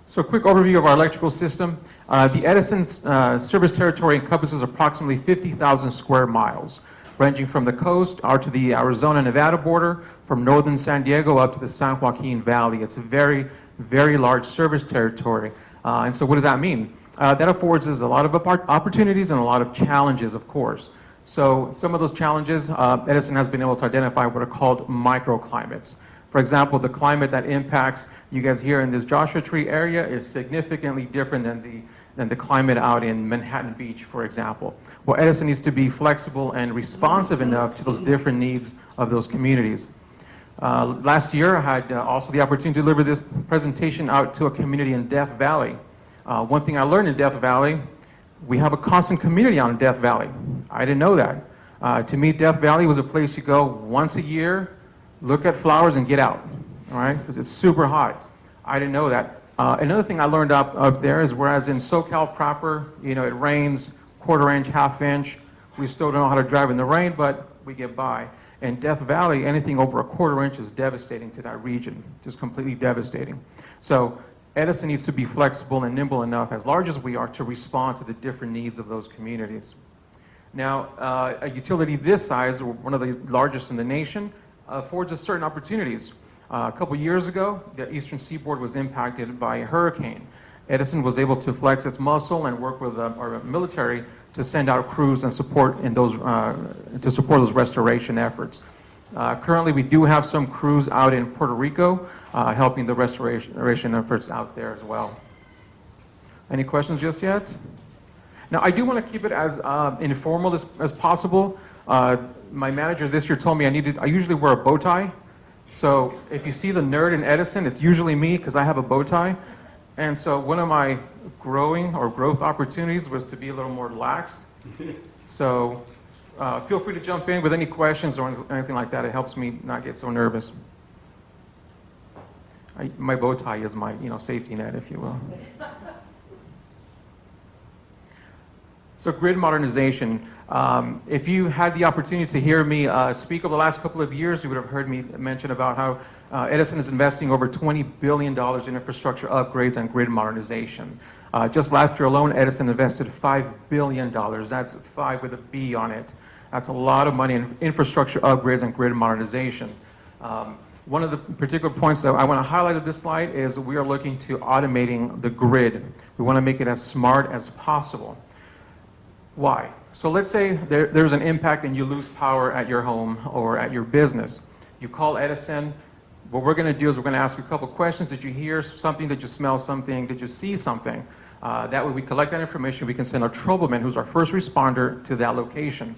S2: So a quick overview of our electrical system. The Edison service territory encompasses approximately 50,000 square miles, ranging from the coast out to the Arizona-Nevada border, from northern San Diego up to the San Joaquin Valley. It's a very, very large service territory. And so what does that mean? That affords us a lot of opportunities and a lot of challenges, of course. So some of those challenges, Edison has been able to identify what are called microclimates. For example, the climate that impacts you guys here in this Joshua Tree area is significantly different than the climate out in Manhattan Beach, for example. Well, Edison needs to be flexible and responsive enough to those different needs of those communities. Last year, I had also the opportunity to deliver this presentation out to a community in Death Valley. One thing I learned in Death Valley, we have a constant community out in Death Valley. I didn't know that. To me, Death Valley was a place you go once a year, look at flowers and get out, all right? Because it's super hot. I didn't know that. Another thing I learned up there is whereas in SoCal proper, you know, it rains quarter inch, half inch, we still don't know how to drive in the rain, but we get by. In Death Valley, anything over a quarter inch is devastating to that region, just completely devastating. So Edison needs to be flexible and nimble enough, as large as we are, to respond to the different needs of those communities. Now, a utility this size, one of the largest in the nation, affords us certain opportunities. A couple years ago, the Eastern Seaboard was impacted by a hurricane. Edison was able to flex its muscle and work with our military to send out crews and support in those to support those restoration efforts. Currently, we do have some crews out in Puerto Rico helping the restoration efforts out there as well. Any questions just yet? Now, I do want to keep it as informal as possible. My manager this year told me I usually wear a bow tie. So if you see the nerd in Edison, it's usually me because I have a bow tie. And so one of my growth opportunities was to be a little more relaxed. So feel free to jump in with any questions or anything like that. It helps me not get so nervous. My bow tie is my safety net, if you will. So grid modernization. If you had the opportunity to hear me speak over the last couple of years, you would have heard me mention about how Edison is investing over $20 billion in infrastructure upgrades and grid modernization. Just last year alone, Edison invested $5 billion. That's 5 with a B on it. That's a lot of money in infrastructure upgrades and grid modernization. One of the particular points that I want to highlight of this slide is we are looking to automating the grid. We want to make it as smart as possible. Why? So let's say there's an impact and you lose power at your home or at your business. You call Edison. What we're going to do is we're going to ask you a couple questions. Did you hear something? Did you smell something? Did you see something? That way we collect that information. We can send our troubleman, who's our first responder, to that location.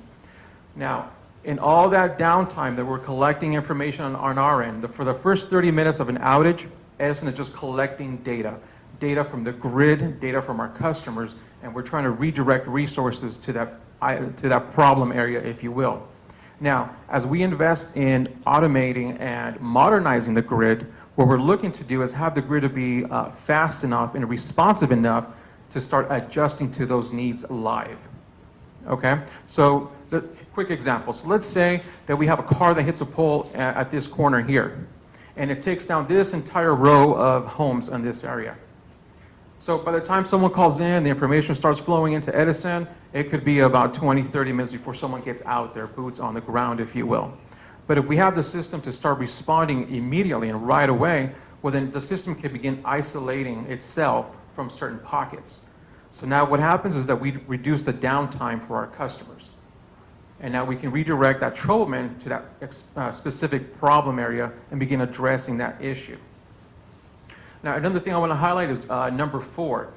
S2: Now, in all that downtime that we're collecting information on our end, for the first 30 minutes of an outage, Edison is just collecting data from the grid, data from our customers, and we're trying to redirect resources to that problem area, if you will. Now, as we invest in automating and modernizing the grid, what we're looking to do is have the grid to be fast enough and responsive enough to start adjusting to those needs live. Okay? So, the quick example. So let's say that we have a car that hits a pole at this corner here, and it takes down this entire row of homes in this area. So by the time someone calls in, the information starts flowing into Edison, it could be about 20, 30 minutes before someone gets out there, boots on the ground, if you will. But if we have the system to start responding immediately and right away, well then the system can begin isolating itself from certain pockets. So now what happens is that we reduce the downtime for our customers. And now we can redirect that troubleman to that specific problem area and begin addressing that issue. Now, another thing I want to highlight is number 4,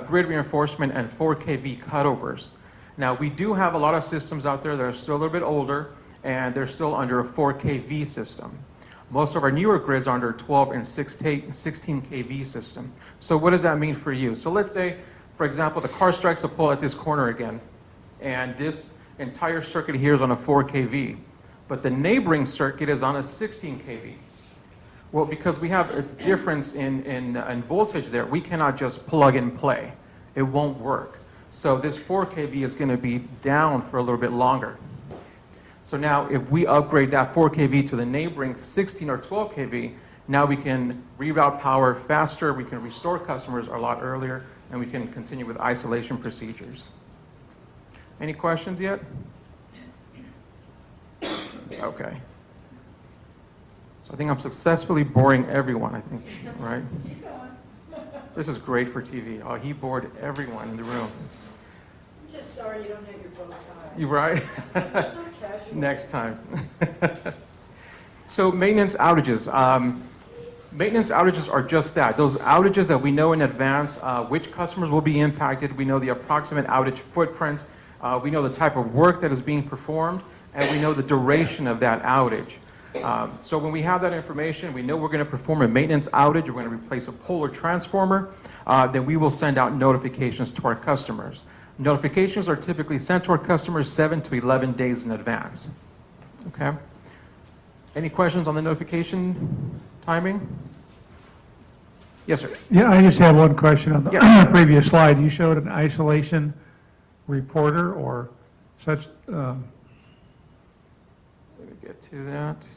S2: grid reinforcement and 4 kV cutovers. Now, we do have a lot of systems out there that are still a little bit older, and they're still under a 4 kV system. Most of our newer grids are under 12 and 16 kV system. So what does that mean for you? So let's say, for example, the car strikes a pole at this corner again, and this entire circuit here is on a 4 kV, but the neighboring circuit is on a 16 kV. Well, because we have a difference in voltage there, we cannot just plug and play. It won't work. So this 4 kV is going to be down for a little bit longer. So now if we upgrade that 4 kV to the neighboring 16 or 12 kV, now we can reroute power faster, we can restore customers a lot earlier, and we can continue with isolation procedures. Any questions yet? Okay. So I think I'm successfully boring everyone, I think, right? This is great for TV. Oh, he bored everyone in the room.
S6: I'm just sorry you don't have your bow tie.
S2: You right?
S6: You're so casual.
S2: Next time. So maintenance outages. Maintenance outages are just that. Those outages that we know in advance which customers will be impacted. We know the approximate outage footprint. We know the type of work that is being performed, and we know the duration of that outage. So when we have that information, we know we're going to perform a maintenance outage, we're going to replace a pole or transformer, then we will send out notifications to our customers. Notifications are typically sent to our customers 7 to 11 days in advance. Okay? Any questions on the notification timing? Yes, sir.
S1: Yeah, I just have one question on the
S2: Yeah.
S1: previous slide. You showed an isolation reporter or such,
S2: Let me get to that.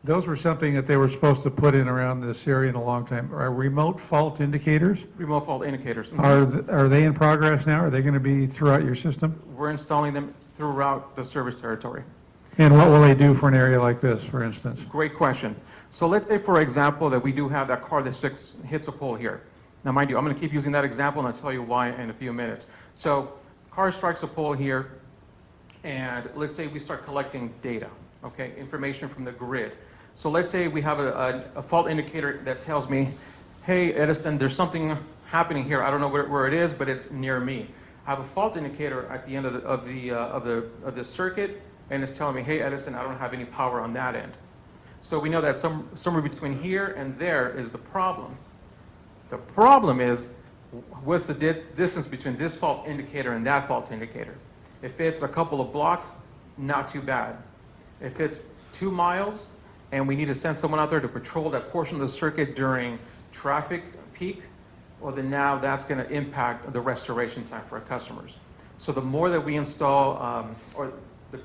S1: those were something that they were supposed to put in around this area in a long time. Are remote fault indicators?
S2: Remote fault indicators.
S1: Are they in progress now? Are they going to be throughout your system?
S2: We're installing them throughout the service territory.
S1: And what will they do for an area like this, for instance?
S2: Great question. So let's say, for example, that we do have that car that hits a pole here. Now, mind you, I'm going to keep using that example, and I'll tell you why in a few minutes. So, car strikes a pole here, and let's say we start collecting data, okay, information from the grid. So let's say we have a fault indicator that tells me, hey, Edison, there's something happening here. I don't know where it is, but it's near me. I have a fault indicator at the end of the circuit, and it's telling me, hey, Edison, I don't have any power on that end. So we know that somewhere between here and there is the problem. The problem is, what's the distance between this fault indicator and that fault indicator? If it's a couple of blocks, not too bad. If it's 2 miles, and we need to send someone out there to patrol that portion of the circuit during traffic peak, well, then now that's going to impact the restoration time for our customers. So the more that we install, or the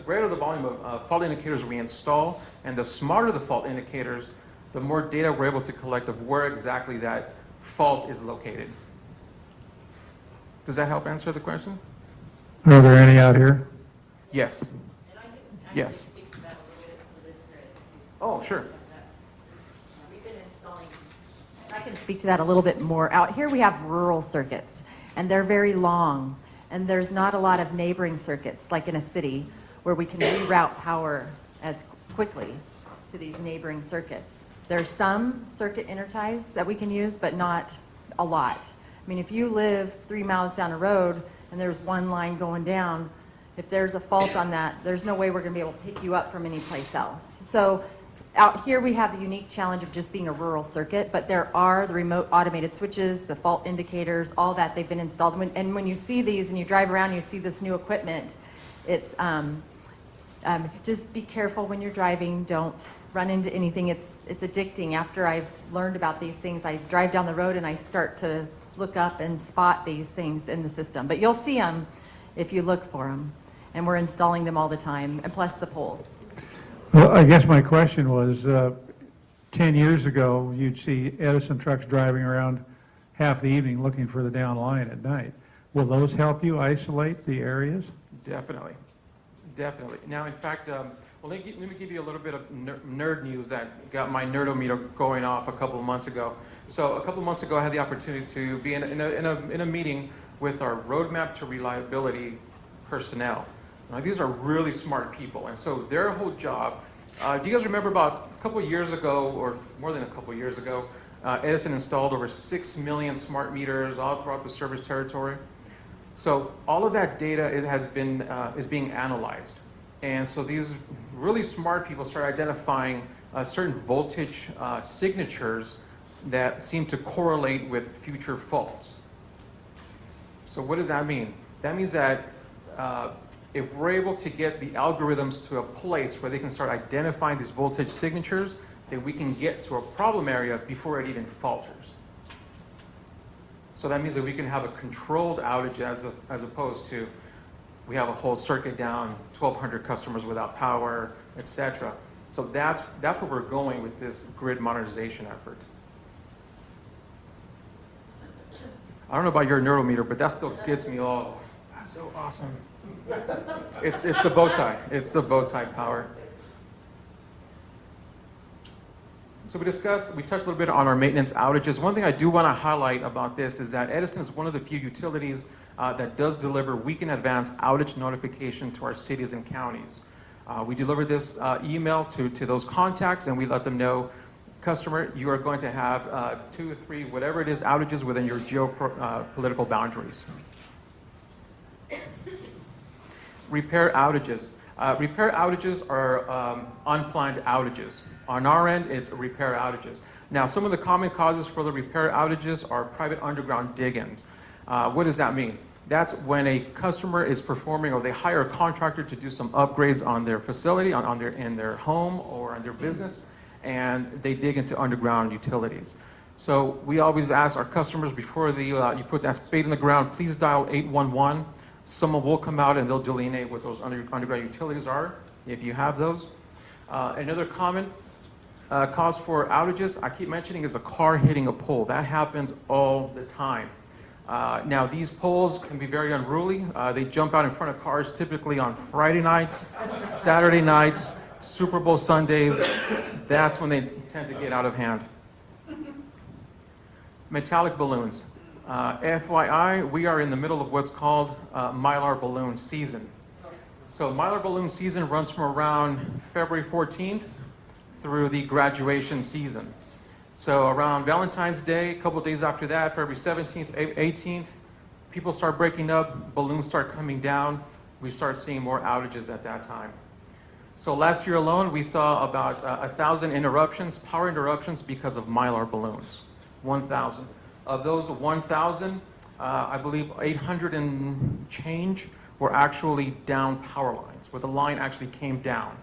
S2: greater the volume of fault indicators we install, and the smarter the fault indicators, the more data we're able to collect of where exactly that fault is located. Does that help answer the question?
S1: Are there any out here?
S2: Yes.
S13: And I can
S2: Yes.
S13: speak to that a little bit for this grid.
S2: Oh, sure.
S10: We've been installing, I can speak to that a little bit more. Out here we have rural circuits, and they're very long, and there's not a lot of neighboring circuits like in a city where we can reroute power as quickly to these neighboring circuits. There's some circuit interties that we can use, but not a lot. I mean, if you live 3 miles down a road and there's one line going down, if there's a fault on that, there's no way we're going to be able to pick you up from any place else. So out here we have the unique challenge of just being a rural circuit, but there are the remote automated switches, the fault indicators, all that, they've been installed. And when you see these and you drive around and you see this new equipment, it's just be careful when you're driving. Don't run into anything. It's addicting. After I've learned about these things, I drive down the road and I start to look up and spot these things in the system. But you'll see them if you look for them. And we're installing them all the time, and plus the poles.
S1: Well, I guess my question was, 10 years ago, you'd see Edison trucks driving around half the evening looking for the down line at night. Will those help you isolate the areas?
S2: Definitely. Definitely. Now, in fact, well, let me give you a little bit of nerd news that got my nerdometer going off a couple of months ago. So a couple of months ago, I had the opportunity to be in a meeting with our roadmap to reliability personnel. Now, these are really smart people, and so their whole job Do you guys remember about a couple of years ago, or more than a couple of years ago, Edison installed over 6 million smart meters all throughout the service territory? So all of that data is being analyzed. And so these really smart people start identifying certain voltage signatures that seem to correlate with future faults. So what does that mean? That means that if we're able to get the algorithms to a place where they can start identifying these voltage signatures, then we can get to a problem area before it even falters. So that means that we can have a controlled outage as opposed to we have a whole circuit down, 1,200 customers without power, etc. So that's where we're going with this grid modernization effort. I don't know about your neurometer, but that still gets me all, that's so awesome. It's the bow tie. It's the bow tie power. So we touched a little bit on our maintenance outages. One thing I do want to highlight about this is that Edison is one of the few utilities that does deliver week in advance outage notification to our cities and counties. We deliver this email to those contacts, and we let them know, customer, you are going to have 2 or 3, whatever it is, outages within your geopolitical boundaries. Repair outages. Repair outages are unplanned outages. On our end, it's repair outages. Now, some of the common causes for the repair outages are private underground dig-ins. What does that mean? That's when a customer is performing, or they hire a contractor to do some upgrades on their facility, in their home or on their business, and they dig into underground utilities. So we always ask our customers before you put that spade in the ground, please dial 811. Someone will come out and they'll delineate what those underground utilities are, if you have those. Another common cause for outages, I keep mentioning, is a car hitting a pole. That happens all the time. Now, these poles can be very unruly. They jump out in front of cars typically on Friday nights, Saturday nights, Super Bowl Sundays. That's when they tend to get out of hand. Metallic balloons. FYI, we are in the middle of what's called Mylar balloon season. So Mylar balloon season runs from around February 14th through the graduation season. So around Valentine's Day, a couple of days after that, February 17th, 18th, people start breaking up, balloons start coming down. We start seeing more outages at that time. So last year alone, we saw about 1,000 interruptions, power interruptions, because of Mylar balloons. 1,000. Of those 1,000, I believe 800 and change were actually down power lines, where the line actually came down.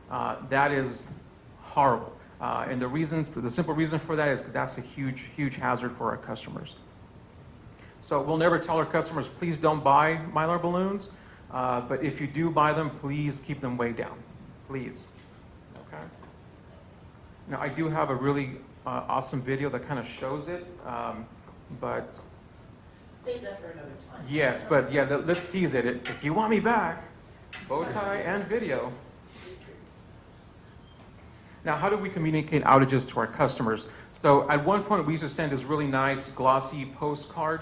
S2: That is horrible. And the simple reason for that is that's a huge, huge hazard for our customers. So we'll never tell our customers, please don't buy Mylar balloons. But if you do buy them, please keep them way down. Please. Okay? Now, I do have a really awesome video that kind of shows it, but...
S3: Save that for another time.
S2: Yes, but yeah, let's tease it. If you want me back, bow tie and video. Now, how do we communicate outages to our customers? So at one point, we used to send this really nice, glossy postcard,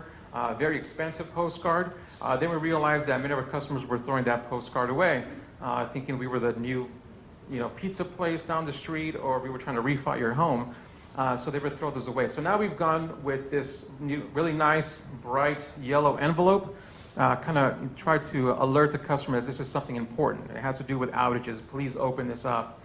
S2: very expensive postcard. Then we realized that many of our customers were throwing that postcard away, thinking we were the new pizza place down the street, or we were trying to refi your home. So they would throw those away. So now we've gone with this new, really nice, bright yellow envelope, kind of try to alert the customer that this is something important. It has to do with outages. Please open this up.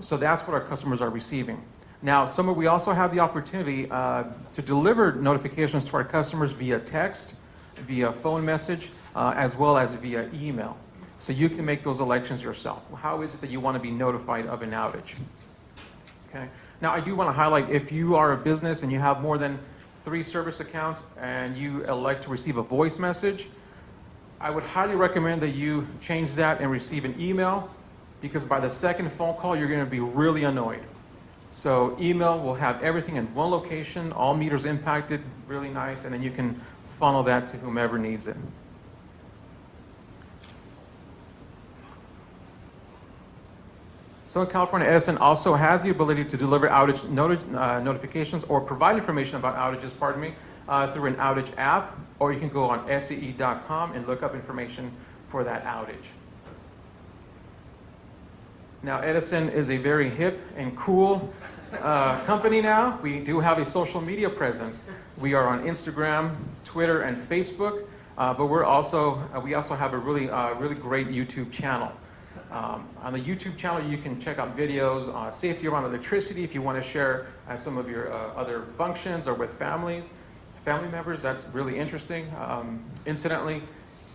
S2: So that's what our customers are receiving. Now, we also have the opportunity to deliver notifications to our customers via text, via phone message, as well as via email. So you can make those elections yourself. How is it that you want to be notified of an outage? Okay. Now, I do want to highlight, if you are a business and you have more than 3 service accounts and you elect to receive a voice message, I would highly recommend that you change that and receive an email, because by the second phone call, you're going to be really annoyed. So email will have everything in one location, all meters impacted, really nice, and then you can funnel that to whomever needs it. Southern California Edison also has the ability to deliver outage notifications or provide information about outages, through an outage app, or you can go on SCE.com and look up information for that outage. Now, Edison is a very hip and cool company now. We do have a social media presence. We are on Instagram, Twitter, and Facebook, but we also have a really great YouTube channel. On the YouTube channel, you can check out videos on safety around electricity if you want to share some of your other functions or with family members. That's really interesting. Incidentally,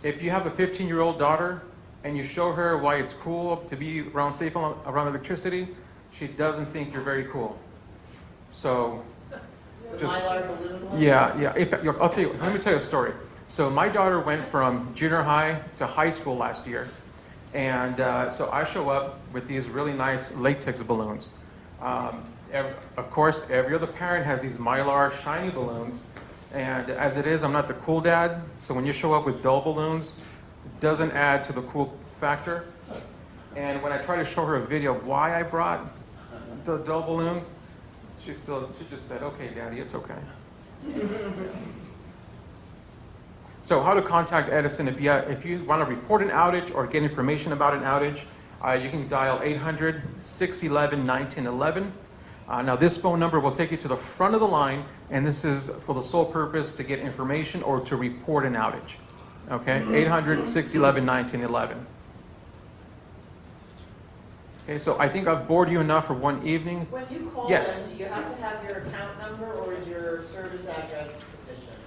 S2: if you have a 15-year-old daughter and you show her why it's cool to be around safe around electricity, she doesn't think you're very cool. So, just
S3: Mylar balloon one?
S2: yeah. I'll tell you. Let me tell you a story. So my daughter went from junior high to high school last year, and so I show up with these really nice latex balloons. Of course, every other parent has these Mylar shiny balloons, and as it is, I'm not the cool dad. So when you show up with dull balloons, it doesn't add to the cool factor. And when I try to show her a video of why I brought the dull balloons, she just said, "Okay, Daddy, it's okay." So how to contact Edison if you want to report an outage or get information about an outage, you can dial 800-611-1911. Now this phone number will take you to the front of the line, and this is for the sole purpose to get information or to report an outage. Okay, 800-611-1911. Okay, so I think I've bored you enough for one evening.
S3: When you call
S2: Yes.
S3: them, do you have to have your account number, or is your service address sufficient?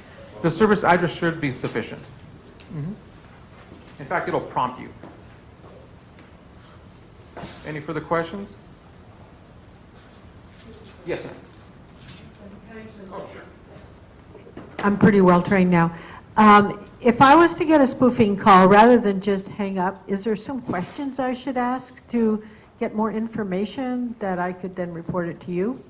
S2: The service address should be sufficient. In fact, it'll prompt you. Any further questions? Yes, ma'am. Oh, sure.
S14: I'm pretty well trained now. If I was to get a spoofing call, rather than just hang up, is there some questions I should ask to get more information that I could then report it to you?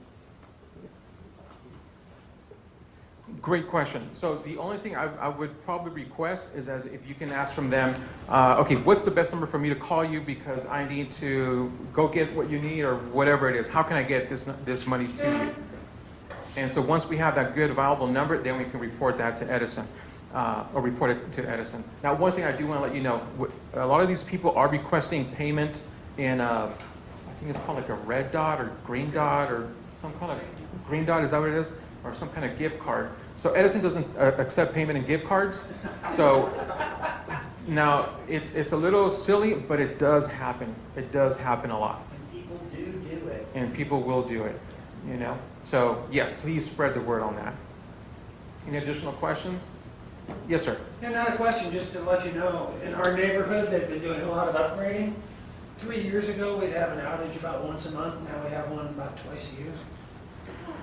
S2: Great question. So the only thing I would probably request is that if you can ask from them, okay, what's the best number for me to call you because I need to go get what you need or whatever it is. How can I get this money to you? And so once we have that good, viable number, then we can report that to Edison, or report it to Edison. Now, one thing I do want to let you know, a lot of these people are requesting payment in, I think it's called like a red dot or green dot or some kind of green dot, is that what it is? Or some kind of gift card. So Edison doesn't accept payment in gift cards. So now it's a little silly, but it does happen. It does happen a lot.
S3: And people do it.
S2: And people will do it, you know. So yes, please spread the word on that. Any additional questions? Yes, sir.
S4: Yeah, not a question, just to let you know, in our neighborhood, they've been doing a lot of upgrading. 3 years ago, we'd have an outage about once a month, now we have one about twice a year.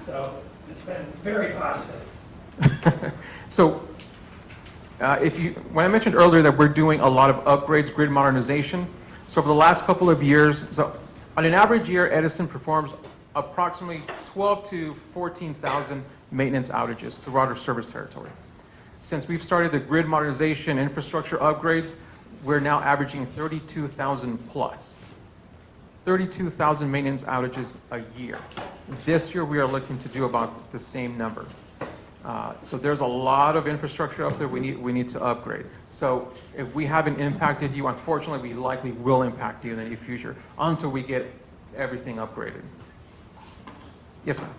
S4: So it's been very positive.
S2: So when I mentioned earlier that we're doing a lot of upgrades, grid modernization, so over the last couple of years, so on an average year, Edison performs approximately 12 to 14,000 maintenance outages throughout our service territory. Since we've started the grid modernization infrastructure upgrades, we're now averaging 32,000 plus. 32,000 maintenance outages a year. This year, we are looking to do about the same number. So there's a lot of infrastructure up there we need to upgrade. So if we haven't impacted you, unfortunately, we likely will impact you in the near future until we get everything upgraded. Yes, ma'am.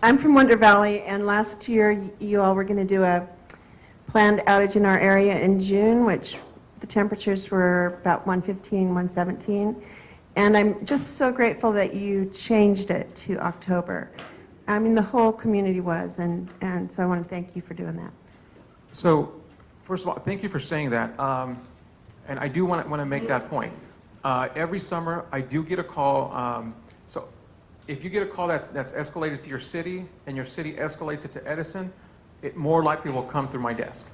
S15: I'm from Wonder Valley, and last year you all were going to do a planned outage in our area in June, which the temperatures were about 115, 117. And I'm just so grateful that you changed it to October. I mean, the whole community was, and so I want to thank you for doing that.
S2: So, first of all, thank you for saying that. And I do want to make that point. Every summer, I do get a call. So, if you get a call that's escalated to your city, and your city escalates it to Edison, it more likely will come through my desk.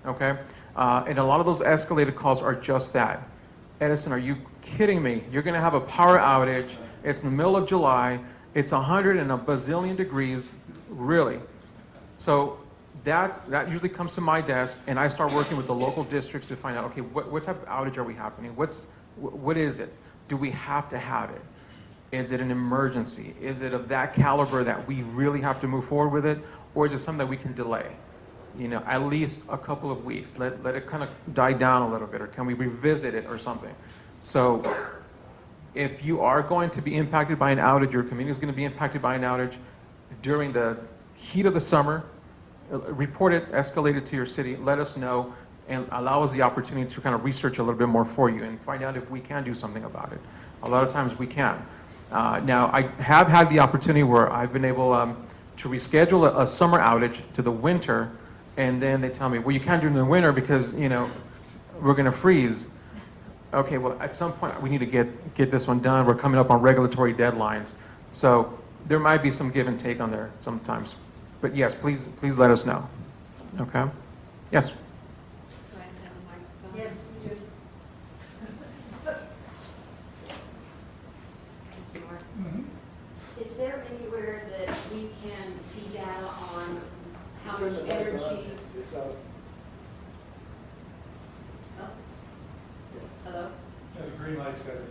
S2: Okay? And a lot of those escalated calls are just that. Edison, are you kidding me? You're going to have a power outage. It's in the middle of July. It's 100 and a bazillion degrees, really. So that usually comes to my desk, and I start working with the local districts to find out, okay, what type of outage are we happening? What is it? Do we have to have it? Is it an emergency? Is it of that caliber that we really have to move forward with it? Or is it something that we can delay? You know, at least a couple of weeks. Let it kind of die down a little bit, or can we revisit it or something? So if you are going to be impacted by an outage, your community is going to be impacted by an outage during the heat of the summer, report it, escalate it to your city, let us know, and allow us the opportunity to kind of research a little bit more for you and find out if we can do something about it. A lot of times we can. Now, I have had the opportunity where I've been able to reschedule a summer outage to the winter, and then they tell me, well, you can't do it in the winter because, you know, we're going to freeze. Okay, well, at some point, we need to get this one done. We're coming up on regulatory deadlines. So there might be some give and take on there sometimes. But yes, please let us know. Okay? Yes?
S13: Do I have a microphone?
S3: Yes, we do.
S13: Thank you, Mark. Is there anywhere that we can see data on how much energy?
S12: It's out.
S13: Oh. Hello?
S1: Yeah, the green light's got it.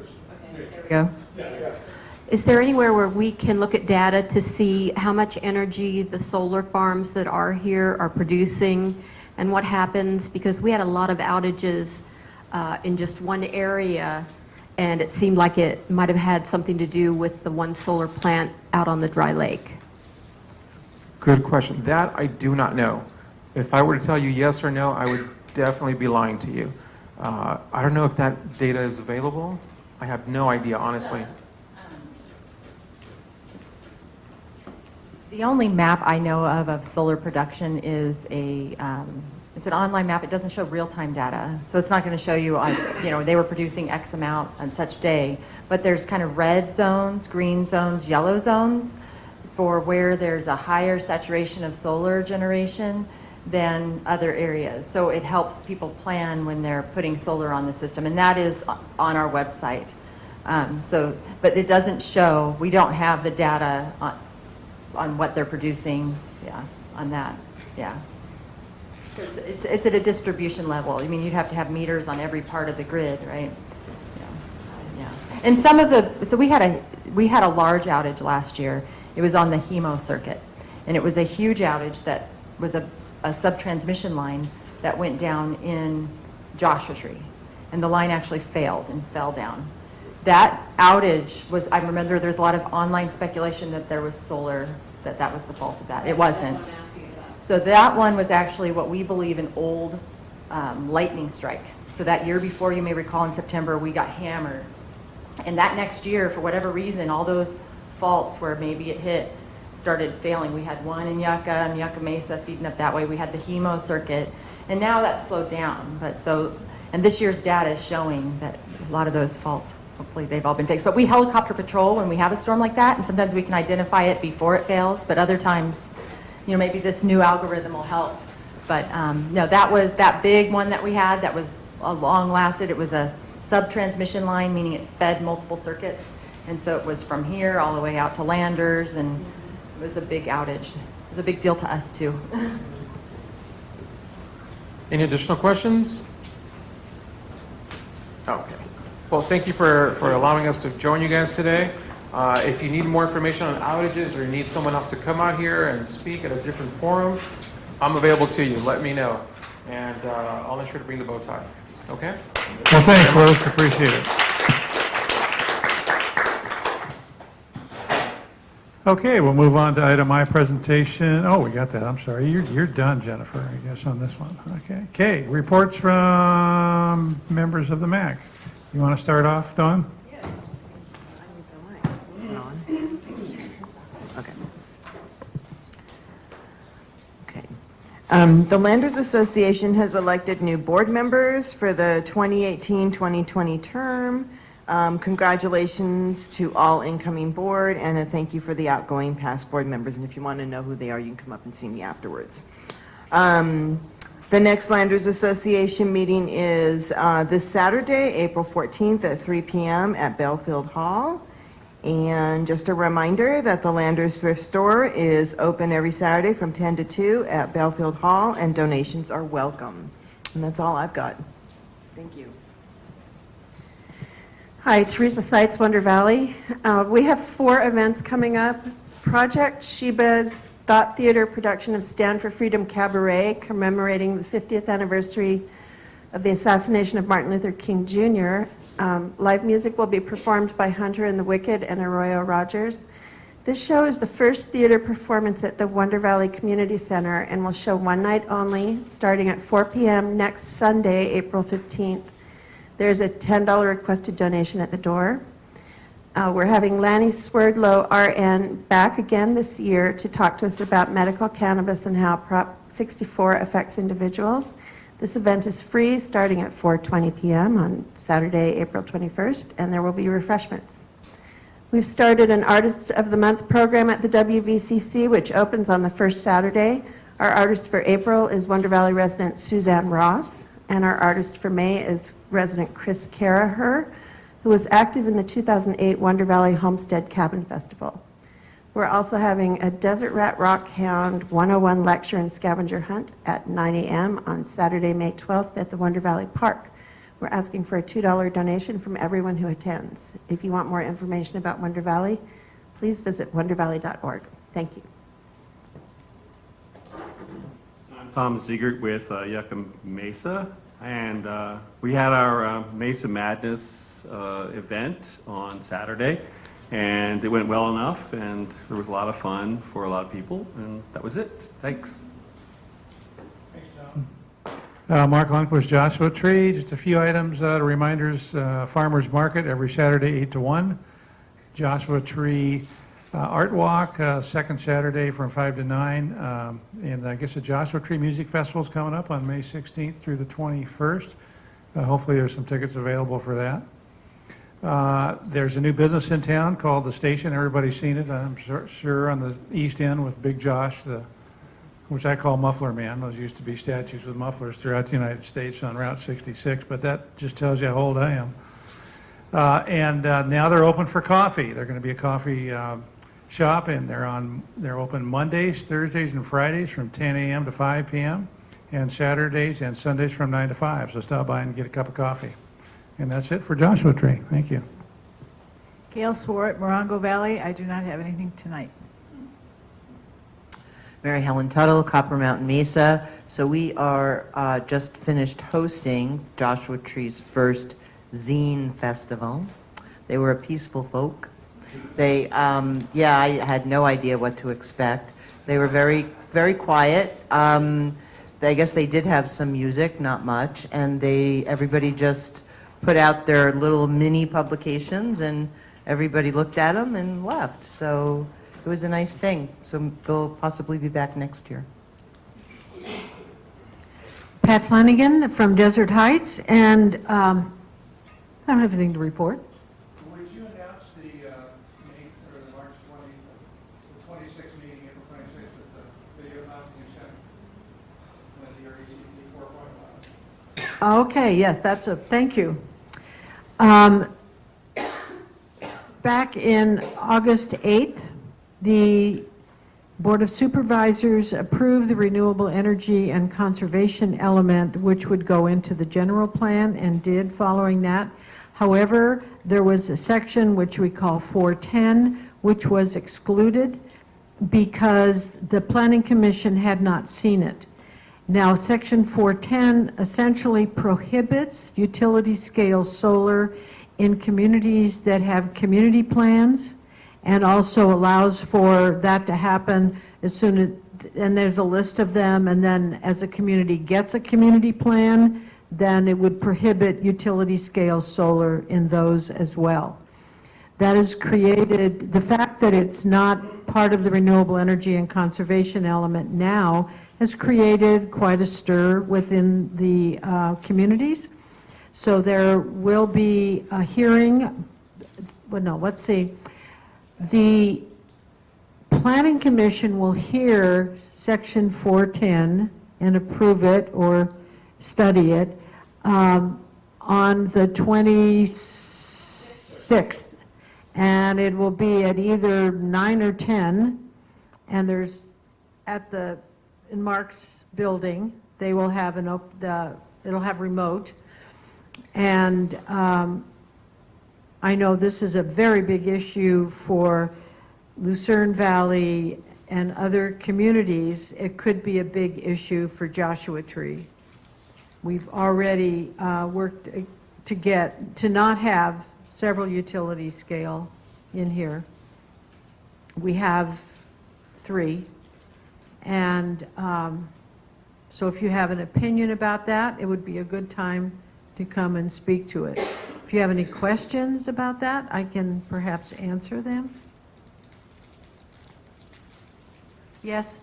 S13: Okay, there we go.
S1: Yeah.
S14: Is there anywhere where we can look at data to see how much energy the solar farms that are here are producing and what happens? Because we had a lot of outages in just one area, and it seemed like it might have had something to do with the one solar plant out on the dry lake.
S2: Good question. That I do not know. If I were to tell you yes or no, I would definitely be lying to you. I don't know if that data is available. I have no idea, honestly.
S10: The only map I know of solar production is it's an online map. It doesn't show real-time data. So it's not going to show you, they were producing X amount on such day. But there's kind of red zones, green zones, yellow zones for where there's a higher saturation of solar generation than other areas. So it helps people plan when they're putting solar on the system. And that is on our website. But it doesn't show, we don't have the data on what they're producing, on that, yeah. 'Cause it's at a distribution level. I mean, you'd have to have meters on every part of the grid, right? Yeah. And some of so we had a large outage last year. It was on the HEMO circuit, and it was a huge outage that was a sub-transmission line that went down in Joshua Tree, and the line actually failed and fell down. That outage was, I remember there's a lot of online speculation that there was solar, that was the fault of that. It wasn't.
S13: That's what I'm asking about.
S10: So that one was actually what we believe an old lightning strike. So that year before, you may recall in September, we got hammered. And that next year, for whatever reason, all those faults where maybe it hit started failing. We had one in Yucca and Yucca Mesa feeding up that way. We had the HEMO circuit, and now that's slowed down. And this year's data is showing that a lot of those faults, hopefully they've all been fixed. But we helicopter patrol when we have a storm like that, and sometimes we can identify it before it fails, but other times, maybe this new algorithm will help. But no, that big one that we had that was long lasted. It was a sub-transmission line, meaning it fed multiple circuits. And so it was from here all the way out to Landers, and it was a big outage. It was a big deal to us too.
S2: Any additional questions? Okay. Well, thank you for allowing us to join you guys today. If you need more information on outages or you need someone else to come out here and speak at a different forum, I'm available to you. Let me know. And I'll ensure to bring the bow tie. Okay?
S1: Well, thanks, Louis, appreciate it. Okay, we'll move on to item I presentation. Oh, we got that, I'm sorry. You're done, Jennifer, I guess, on this one. Okay, reports from members of the MAC. You want to start off, Dawn?
S9: Yes. I need the mic. Okay. Okay. The Landers Association has elected new board members for the 2018-2020 term. Congratulations to all incoming board, and a thank you for the outgoing past board members. And if you want to know who they are, you can come up and see me afterwards. The next Landers Association meeting is this Saturday, April 14th at 3 p.m. at Belfield Hall. And just a reminder that the Landers Thrift Store is open every Saturday from 10 to 2 at Belfield Hall, and donations are welcome. And that's all I've got. Thank you.
S15: Hi, Teresa Seitz, Wonder Valley. We have 4 events coming up. Project Sheba's Thought Theater production of Stand for Freedom Cabaret, commemorating the 50th anniversary of the assassination of Martin Luther King Jr. Live music will be performed by Hunter and the Wicked and Arroyo Rogers. This show is the first theater performance at the Wonder Valley Community Center and will show one night only, starting at 4 p.m. next Sunday, April 15th. There's a $10 requested donation at the door. We're having Lanny Swerdlow, RN, back again this year to talk to us about medical cannabis and how Prop 64 affects individuals. This event is free, starting at 4:20 p.m. on Saturday, April 21st, and there will be refreshments. We've started an Artist of the Month program at the WVCC, which opens on the first Saturday. Our artist for April is Wonder Valley resident Suzanne Ross, and our artist for May is resident Chris Caraher, who was active in the 2008 Wonder Valley Homestead Cabin Festival. We're also having a Desert Rat Rock Hound 101 lecture and scavenger hunt at 9 a.m. on Saturday, May 12th at the Wonder Valley Park. We're asking for a $2 donation from everyone who attends. If you want more information about Wonder Valley, please visit wondervalley.org. Thank you.
S8: I'm Tom Ziegert with Yucca Mesa, and we had our Mesa Madness event on Saturday, and it went well enough, and there was a lot of fun for a lot of people, and that was it. Thanks.
S1: Mark Lundquist, Joshua Tree. Just a few items, reminders, Farmers Market every Saturday, 8 to 1. Joshua Tree Art Walk, second Saturday from 5 to 9. And I guess the Joshua Tree Music Festival is coming up on May 16th through the 21st. Hopefully there's some tickets available for that. There's a new business in town called The Station. Everybody's seen it, I'm sure, on the east end with Big Josh, which I call Muffler Man. Those used to be statues with mufflers throughout the United States on Route 66, but that just tells you how old I am. Now they're open for coffee. They're going to be a coffee shop, and they're open Mondays, Thursdays, and Fridays from 10 a.m. to 5 p.m., and Saturdays and Sundays from 9 to 5. So stop by and get a cup of coffee. And that's it for Joshua Tree. Thank you.
S6: Gail Swart, Morongo Valley. I do not have anything tonight.
S11: Mary Helen Tuttle, Copper Mountain Mesa. So we are just finished hosting Joshua Tree's first zine festival. They were a peaceful folk. They, I had no idea what to expect. They were very, very quiet. I guess they did have some music, not much, and everybody just put out their little mini publications, and everybody looked at them and left. So it was a nice thing. So they'll possibly be back next year.
S14: Pat Flanagan from Desert Heights, and I don't have anything to report.
S1: Would you announce the March 26th meeting, April 26th, at the Video Conferencing Center with the RECP 4.5?
S14: Okay, yes, thank you. Back in August 8th, the Board of Supervisors approved the renewable energy and conservation element, which would go into the general plan, and did following that. However, there was a section which we call 410, which was excluded because the Planning Commission had not seen it. Now, Section 410 essentially prohibits utility-scale solar in communities that have community plans, and also allows for that to happen as soon as, and there's a list of them, and then as a community gets a community plan, then it would prohibit utility-scale solar in those as well. That has created, the fact that it's not part of the renewable energy and conservation element now has created quite a stir within the communities. So there will be a hearing, well, no, let's see. The Planning Commission will hear Section 410 and approve it or study it on the 26th, and it will be at either 9 or 10, and there's in Mark's building, they will have it'll have remote, and I know this is a very big issue for Lucerne Valley and other communities. It could be a big issue for Joshua Tree. We've already worked to not have several utility scale in here. We have 3. And so if you have an opinion about that, it would be a good time to come and speak to it. If you have any questions about that, I can perhaps answer them. Yes?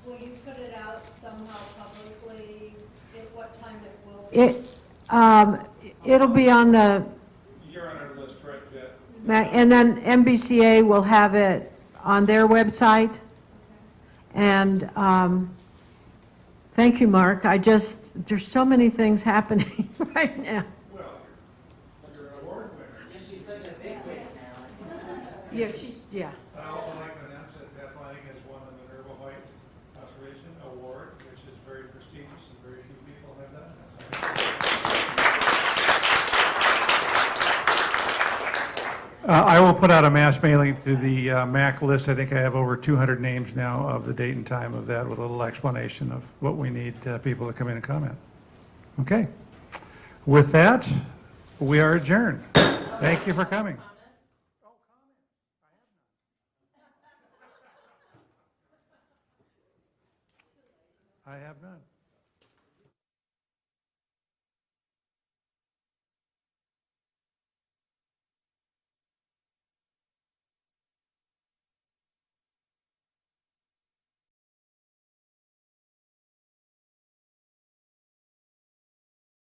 S13: Will you put it out somehow publicly, at what time it will be?
S14: It'll be on the,
S1: You're on our list, right,
S14: and then MBCA will have it on their website. And thank you, Mark. There's so many things happening right now.
S1: Well, you're an award winner.
S3: Yes, she's such a big wig now.
S14: Yeah.
S1: I'd also like to announce that Beth Lanning has won the Minerva White Conservation Award, which is very prestigious and very few people have done that. I will put out a mass mailing to the MAC list. I think I have over 200 names now of the date and time of that with a little explanation of what we need people to come in and comment. Okay. With that, we are adjourned. Thank you for coming. I have none.